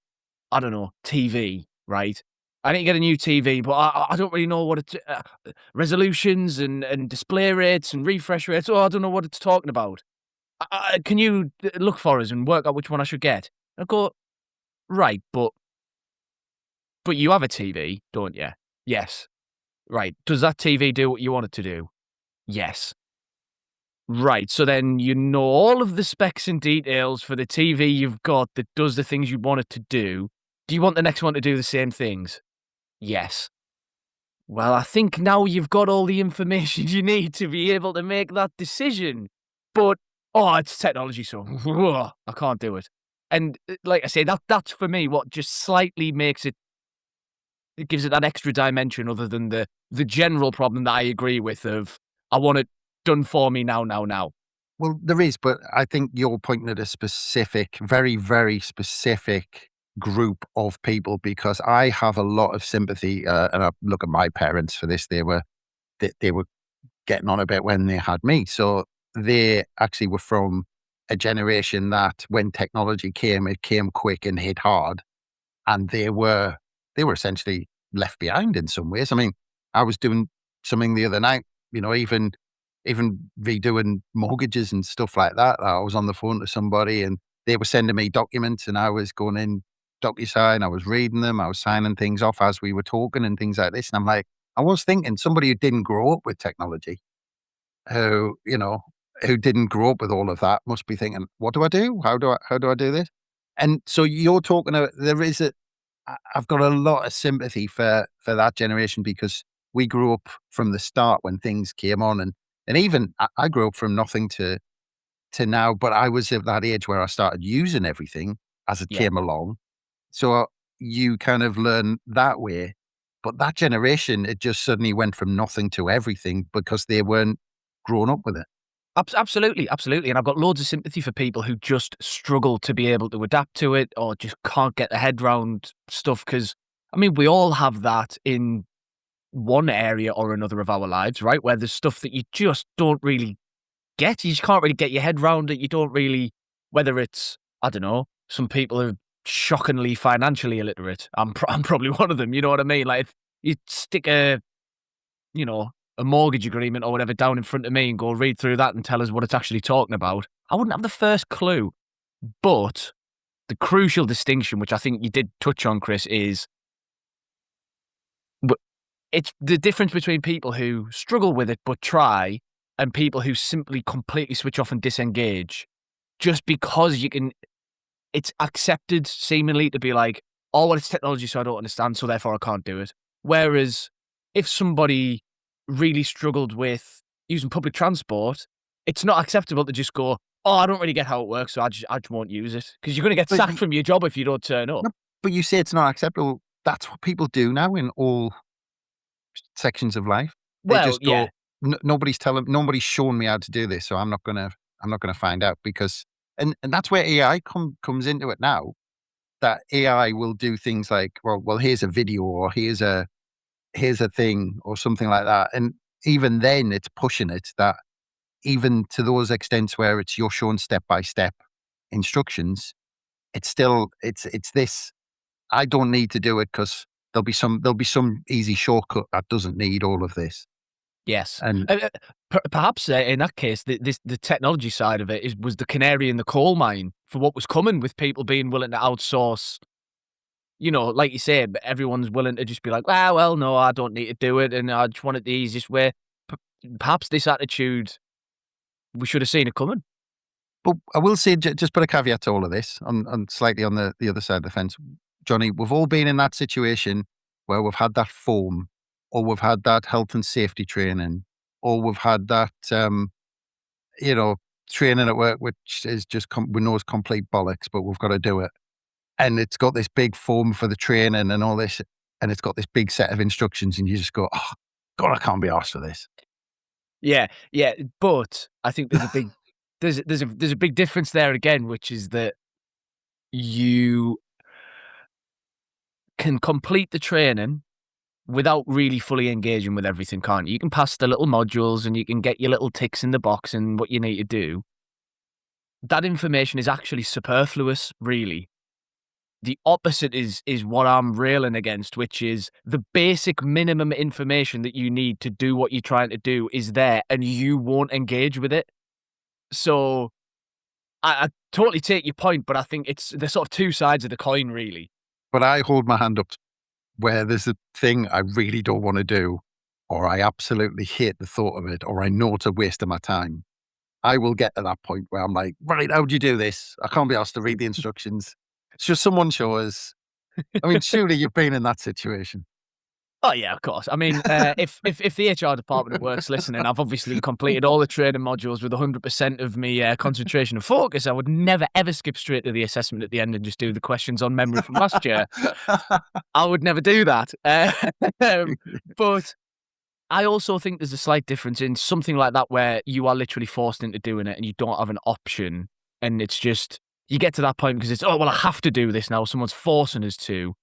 I don't know, TV, right? I need to get a new TV, but I don't really know what it's resolutions and display rates and refresh rates. Oh, I don't know what it's talking about. Can you look for us and work out which one I should get? I go, right, but you have a TV, don't you? Yes. Right. Does that TV do what you want it to do? Yes. Right. So then you know all of the specs and details for the TV you've got that does the things you want it to do. Do you want the next one to do the same things? Yes. Well, I think now you've got all the information you need to be able to make that decision. But, it's technology, so I can't do it. And like I say, that's for me what just slightly makes it gives it that extra dimension other than the general problem that I agree with of, I want it done for me now. Well, there is, but I think you're pointing at a specific, very, very specific group of people, because I have a lot of sympathy, and I look at my parents for this. They were getting on a bit when they had me, so they actually were from a generation that when technology came, it came quick and hit hard, and they were essentially left behind in some ways. I mean, I was doing something the other night, even redoing mortgages and stuff like that. I was on the phone to somebody and they were sending me documents and I was going in DocuSign, I was reading them, I was signing things off as we were talking and things like this. And I'm like, I was thinking somebody who didn't grow up with technology, who didn't grow up with all of that must be thinking, what do I do? How do I do this? And so you're talking about, I've got a lot of sympathy for that generation, because we grew up from the start when things came on, and even I grew up from nothing to now, but I was at that age where I started using everything as it came along. So you kind of learn that way. But that generation, it just suddenly went from nothing to everything because they weren't grown up with it. Absolutely. And I've got loads of sympathy for people who just struggle to be able to adapt to it or just can't get their head around stuff. Because, I mean, we all have that in one area or another of our lives, right? Where there's stuff that you just don't really get. You just can't really get your head around it. You don't really, whether it's, I don't know, some people are shockingly financially illiterate. I'm probably one of them. You know what I mean? Like, if you stick a mortgage agreement or whatever down in front of me and go read through that and tell us what it's actually talking about, I wouldn't have the first clue. But the crucial distinction, which I think you did touch on, Chris, is it's the difference between people who struggle with it but try and people who simply completely switch off and disengage just because it's accepted seemingly to be like, oh, well, it's technology, so I don't understand, so therefore I can't do it. Whereas if somebody really struggled with using public transport, it's not acceptable to just go, oh, I don't really get how it works, so I just won't use it. Because you're going to get sacked from your job if you don't turn up. No, but you say it's not acceptable. That's what people do now in all sections of life. They Well, just go, yeah. nobody's shown me how to do this, so I'm not gonna find out because, and that's where AI comes into it now. That AI will do things like, well, here's a video or here's a thing or something like that, and even then it's pushing it that even to those extents where it's you're shown step by step instructions, it's still it's this. I don't need to do it because there'll be some easy shortcut that doesn't need all of this. Yes. And Perhaps in that case, the technology side of it was the canary in the coal mine for what was coming with people being willing to outsource. You know, like you said, everyone's willing to just be like, well, no, I don't need to do it, and I just want it the easiest way. Perhaps this attitude, we should have seen it coming. But I will say, just put a caveat to all of this, on slightly on the other side of the fence, Johnny. We've all been in that situation where we've had that form, or we've had that health and safety training, or we've had that, training at work, which is just we know it's complete bollocks, but we've got to do it. And it's got this big form for the training and all this, and it's got this big set of instructions, and you just go, oh God, I can't be arsed for this. Yeah, but I think there's a big there's a big difference there again, which is that you can complete the training without really fully engaging with everything, can't you? You can pass the little modules and you can get your little ticks in the box and what you need to do. That information is actually superfluous, really. The opposite is what I'm railing against, which is the basic minimum information that you need to do what you're trying to do is there, and you won't engage with it. So I totally take your point, but I think the sort of two sides of the coin, really. But I hold my hand up where there's a thing I really don't want to do, or I absolutely hate the thought of it, or I know it's a waste of my time. I will get to that point where I'm like, right, how do you do this? I can't be asked to read the instructions. It's just someone show us. I mean, surely you've been in that situation. Oh yeah, of course. I mean, if the HR department at work's listening, I've obviously completed all the training modules with 100% of me concentration and focus. I would never ever skip straight to the assessment at the end and just do the questions on memory from last year. I would never do that. But I also think there's a slight difference in something like that where you are literally forced into doing it and you don't have an option, and it's just you get to that point because it's I have to do this now. Someone's forcing us to.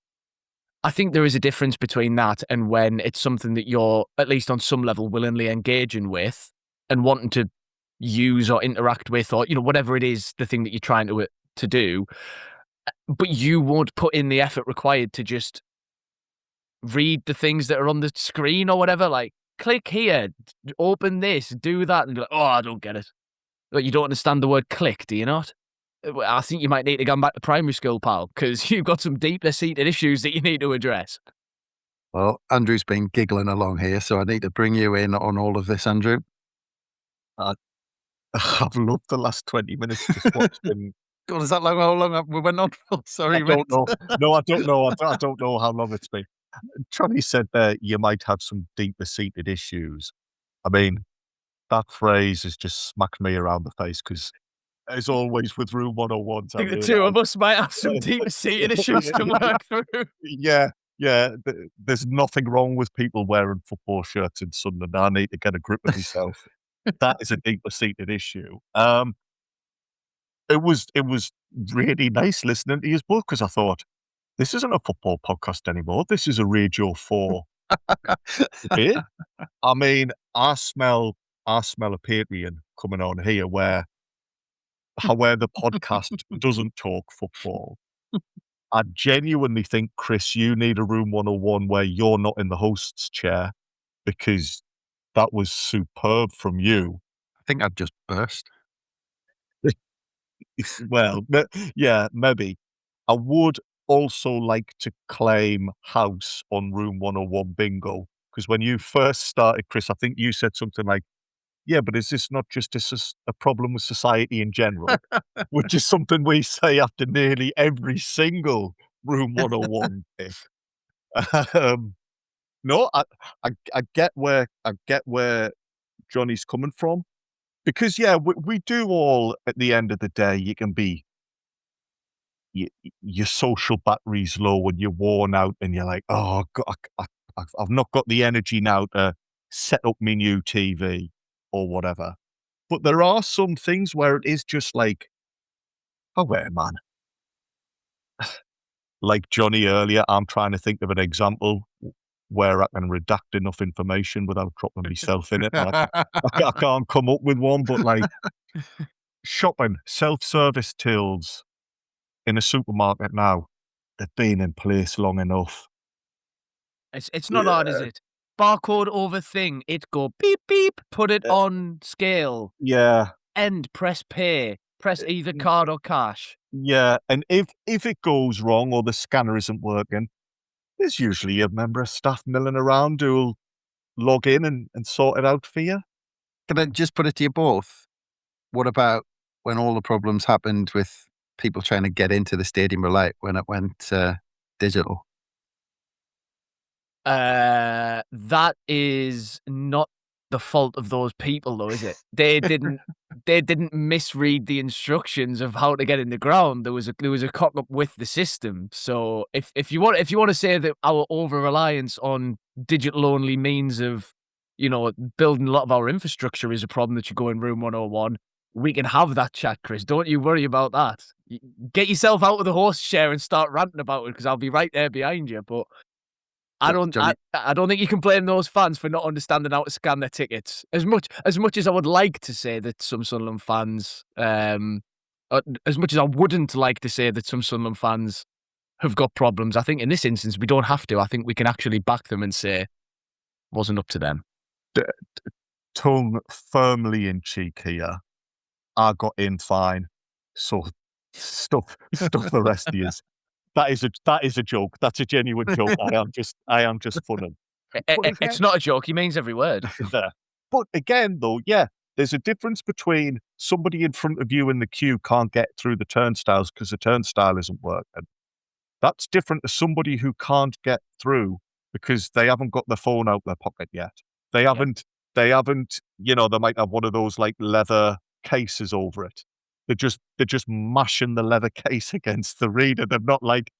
I think there is a difference between that and when it's something that you're, at least on some level, willingly engaging with and wanting to use or interact with, or, whatever it is, the thing that you're trying to do, but you won't put in the effort required to just read the things that are on the screen or whatever, like, click here, open this, do that, and be like, oh, I don't get it. Like, you don't understand the word click, do you not? I think you might need to go back to primary school, pal, because you've got some deeper seated issues that you need to address. Well, Andrew's been giggling along here, so I need to bring you in on all of this, Andrew. I've loved the last 20 minutes just watching. God, is that long? How long we went on? Oh, sorry, I don't know. No, I don't know. I don't know how long it's been. Johnny said that you might have some deeper seated issues. I mean, that phrase has just smacked me around the face because, as always with Room 101, I think the two of us might have some deeper seated issues to work through. Yeah. There's nothing wrong with people wearing football shirts in Sunderland. I need to get a grip of myself. That is a deeper seated issue. It was really nice listening to his book because I thought, this isn't a football podcast anymore. This is a Radio 4 debate. I mean, I smell a Patreon coming on here where the podcast doesn't talk football. I genuinely think, Chris, you need a room 101 where you're not in the host's chair, because that was superb from you. I think I'd just burst. Well, yeah, maybe. I would also like to claim house on room 101 bingo, because when you first started, Chris, I think you said something like, yeah, but is this not just a problem with society in general? Which is something we say after nearly every single room 101 pick. No, I get where Johnny's coming from, because yeah, we do all, at the end of the day, you can be your social battery's low when you're worn out and you're like, oh God, I've not got the energy now to set up my new TV or whatever. But there are some things where it is just like, oh wait, man. Like Johnny earlier, I'm trying to think of an example where I can redact enough information without dropping myself in it. I can't come up with one, but like shopping, self-service tills in a supermarket now, they've been in place long enough. It's not hard, is it? Barcode over thing. It go beep beep. Put it on scale. Yeah. End. Press pay. Press either card or cash. Yeah, and if it goes wrong or the scanner isn't working, there's usually a member of staff milling around who'll log in and sort it out for you. Can I just put it to you both? What about when all the problems happened with people trying to get into the Stadium of Light when it went digital? That is not the fault of those people, though, is it? They didn't misread the instructions of how to get in the ground. There was a cock up with the system. So if you want to say that our over reliance on digital only means of, building a lot of our infrastructure is a problem that you go in room 101, we can have that chat, Chris. Don't you worry about that. Get yourself out of the horse chair and start ranting about it, because I'll be right there behind you. But I don't think you can blame those fans for not understanding how to scan their tickets. As much as I would like to say that some Sunderland fans, as much as I wouldn't like to say that some Sunderland fans have got problems, I think in this instance we don't have to. I think we can actually back them and say it wasn't up to them. Tongue firmly in cheek here. I got in fine. So stuff the rest of yous. That is a joke. That's a genuine joke. I am just funning. It's not a joke. He means every word. But again, though, yeah, there's a difference between somebody in front of you in the queue can't get through the turnstiles because the turnstile isn't working. That's different to somebody who can't get through because they haven't got their phone out their pocket yet. They haven't, they might have one of those like leather cases over it. They're just mashing the leather case against the reader. They've not like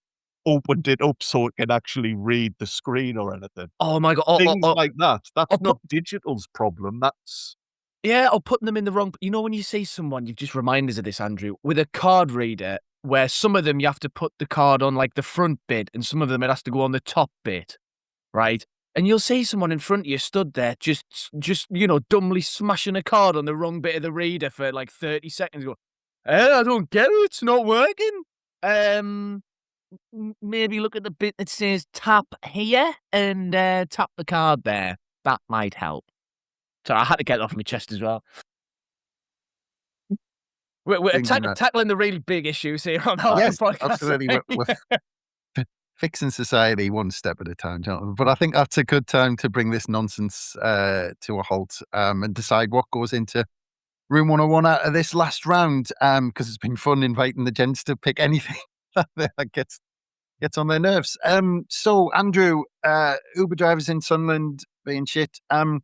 opened it up so it can actually read the screen or anything. Oh my God. Things like that. That's not digital's problem. That's... Yeah, or putting them in the wrong... when you see someone, you've just reminded us of this, Andrew, with a card reader, where some of them you have to put the card on like the front bit and some of them it has to go on the top bit, right? And you'll see someone in front of you stood there just dumbly smashing a card on the wrong bit of the reader for like 30 seconds. Go, I don't get it. It's not working. Maybe look at the bit that says tap here and tap the card there. That might help. So I had to get it off my chest as well. We're tackling the really big issues here on our podcast. Absolutely. We're fixing society one step at a time, gentlemen. But I think that's a good time to bring this nonsense to a halt and decide what goes into Room 101 out of this last round, because it's been fun inviting the gents to pick anything that gets on their nerves. So, Andrew, Uber drivers in Sunderland being shit. To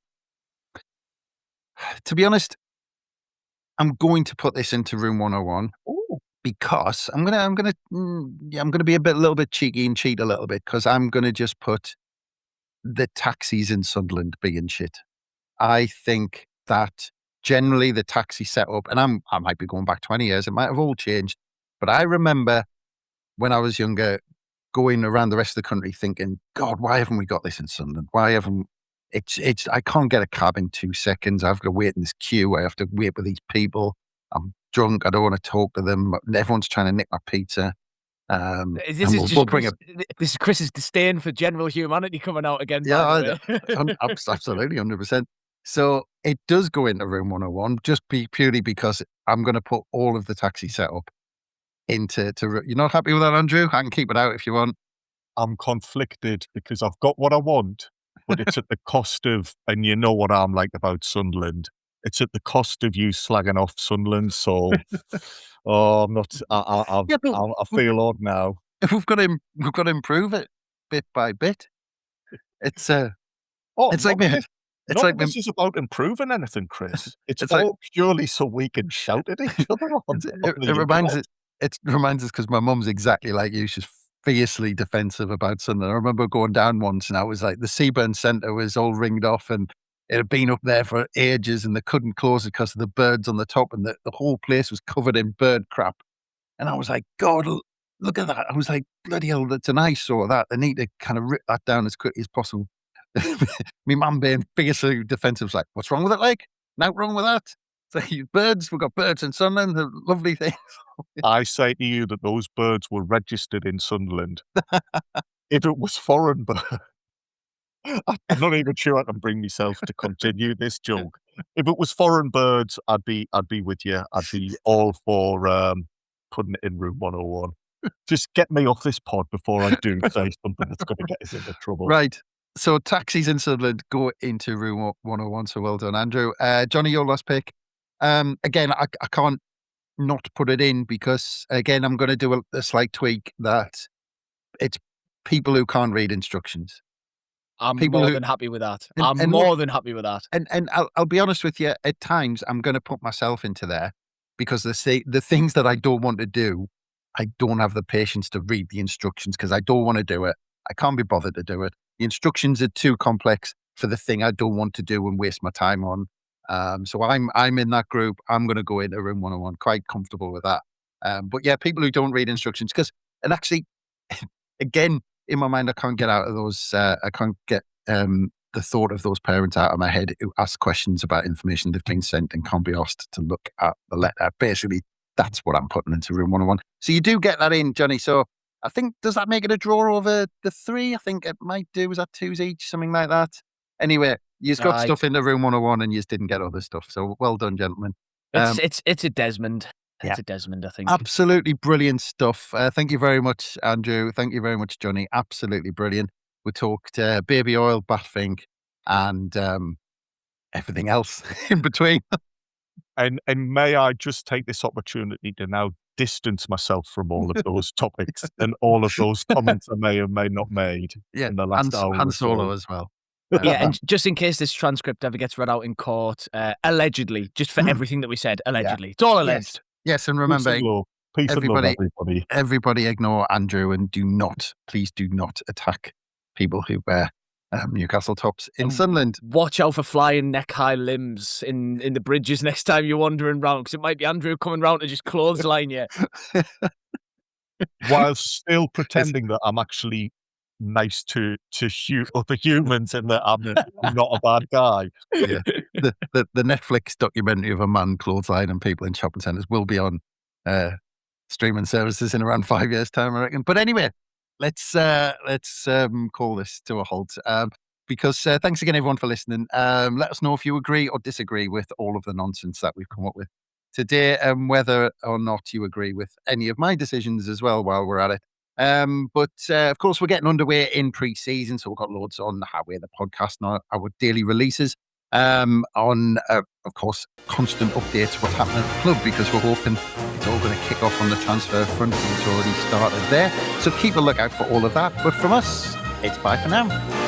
be honest, I'm going to put this into Room 101 because I'm gonna be a little bit cheeky and cheat a little bit, because I'm gonna just put the taxis in Sunderland being shit. I think that generally the taxi setup, and I might be going back 20 years, it might have all changed, but I remember when I was younger going around the rest of the country thinking, God, why haven't we got this in Sunderland? Why haven't I can't get a cab in 2 seconds. I've got to wait in this queue. I have to wait with these people. I'm drunk. I don't want to talk to them. Everyone's trying to nick my pizza. This and is we'll just bring Chris, this is Chris's disdain for general humanity coming out again. Yeah, by the way. absolutely, 100%. So it does go into Room 101, just purely because I'm going to put all of the taxi setup into. You're not happy with that, Andrew? I can keep it out if you want. I'm conflicted because I've got what I want, but it's at the cost of, and you know what I'm like about Sunderland, it's at the cost of you slagging off Sunderland. So, I'm not. I feel odd now. We've got to improve it bit by bit. It's It's like me. It's like this is about improving anything, Chris. It's like, all purely so we can shout at each other. It reminds us because my mum's exactly like you. She's fiercely defensive about something. I remember going down once and I was like, the Seaburn Centre was all ringed off and it had been up there for ages and they couldn't close it because of the birds on the top and the whole place was covered in bird crap. And I was like, God, look at that. I was like, bloody hell, that's an eyesore that. They need to kind of rip that down as quickly as possible. Me mum being fiercely defensive was like, what's wrong with it, like? Nothing wrong with that. So birds, we've got birds in Sunderland, they're lovely things. I say to you that those birds were registered in Sunderland. If it was foreign birds, I'm not even sure I can bring myself to continue this joke. If it was foreign birds, I'd be with you. I'd be all for putting it in Room 101. Just get me off this pod before I do say something that's going to get us into trouble. Right. So taxis in Sunderland go into Room 101. So well done, Andrew. Johnny, your last pick. Again, I can't not put it in because, again, I'm going to do a slight tweak that it's people who can't read instructions. I'm more than happy with that. I'm more than happy with that. And I'll be honest with you, at times I'm going to put myself into there because the things that I don't want to do, I don't have the patience to read the instructions because I don't want to do it. I can't be bothered to do it. The instructions are too complex for the thing I don't want to do and waste my time on. So I'm in that group. I'm going to go into Room 101, quite comfortable with that. But yeah, people who don't read instructions, and actually, again, in my mind, I can't get out of those. I can't get the thought of those parents out of my head who ask questions about information they've been sent and can't be asked to look at the letter. Basically, that's what I'm putting into Room 101. So you do get that in, Johnny. So I think, does that make it a draw over the 3? I think it might do. Was that 2s each? Something like that. Anyway, you've got stuff in the Room 101 and you just didn't get other stuff. So well done, gentlemen. It's a Desmond. It's a Desmond, I think. Absolutely brilliant stuff. Thank you very much, Andrew. Thank you very much, Johnny. Absolutely brilliant. We talked baby oil, Batfink, and everything else in between. And may I just take this opportunity to now distance myself from all of those topics and all of those comments I may or may not made in the last hour. Han Solo as well. Yeah, and just in case this transcript ever gets read out in court, allegedly, just for everything that we said, allegedly. It's all alleged. Yes, and remember, Peace and love, everybody. Everybody ignore Andrew and please do not attack people who wear Newcastle tops in Sunderland. Watch out for flying neck-high limbs in the bridges next time you're wandering round, because it might be Andrew coming round to just clothesline you. While still pretending that I'm actually nice to other humans and that I'm not a bad guy. Yeah. The Netflix documentary of a man clotheslining people in shopping centres will be on streaming services in around 5 years' time, I reckon. But anyway, let's call this to a halt. Because thanks again, everyone, for listening. Let us know if you agree or disagree with all of the nonsense that we've come up with today, and whether or not you agree with any of my decisions as well while we're at it. But of course, we're getting underway in pre-season, so we've got loads on How We're the Podcast and our daily releases. On, of course, constant updates what's happening at the club, because we're hoping it's all going to kick off on the transfer front, and it's already started there. So keep a lookout for all of that. But from us, it's bye for now.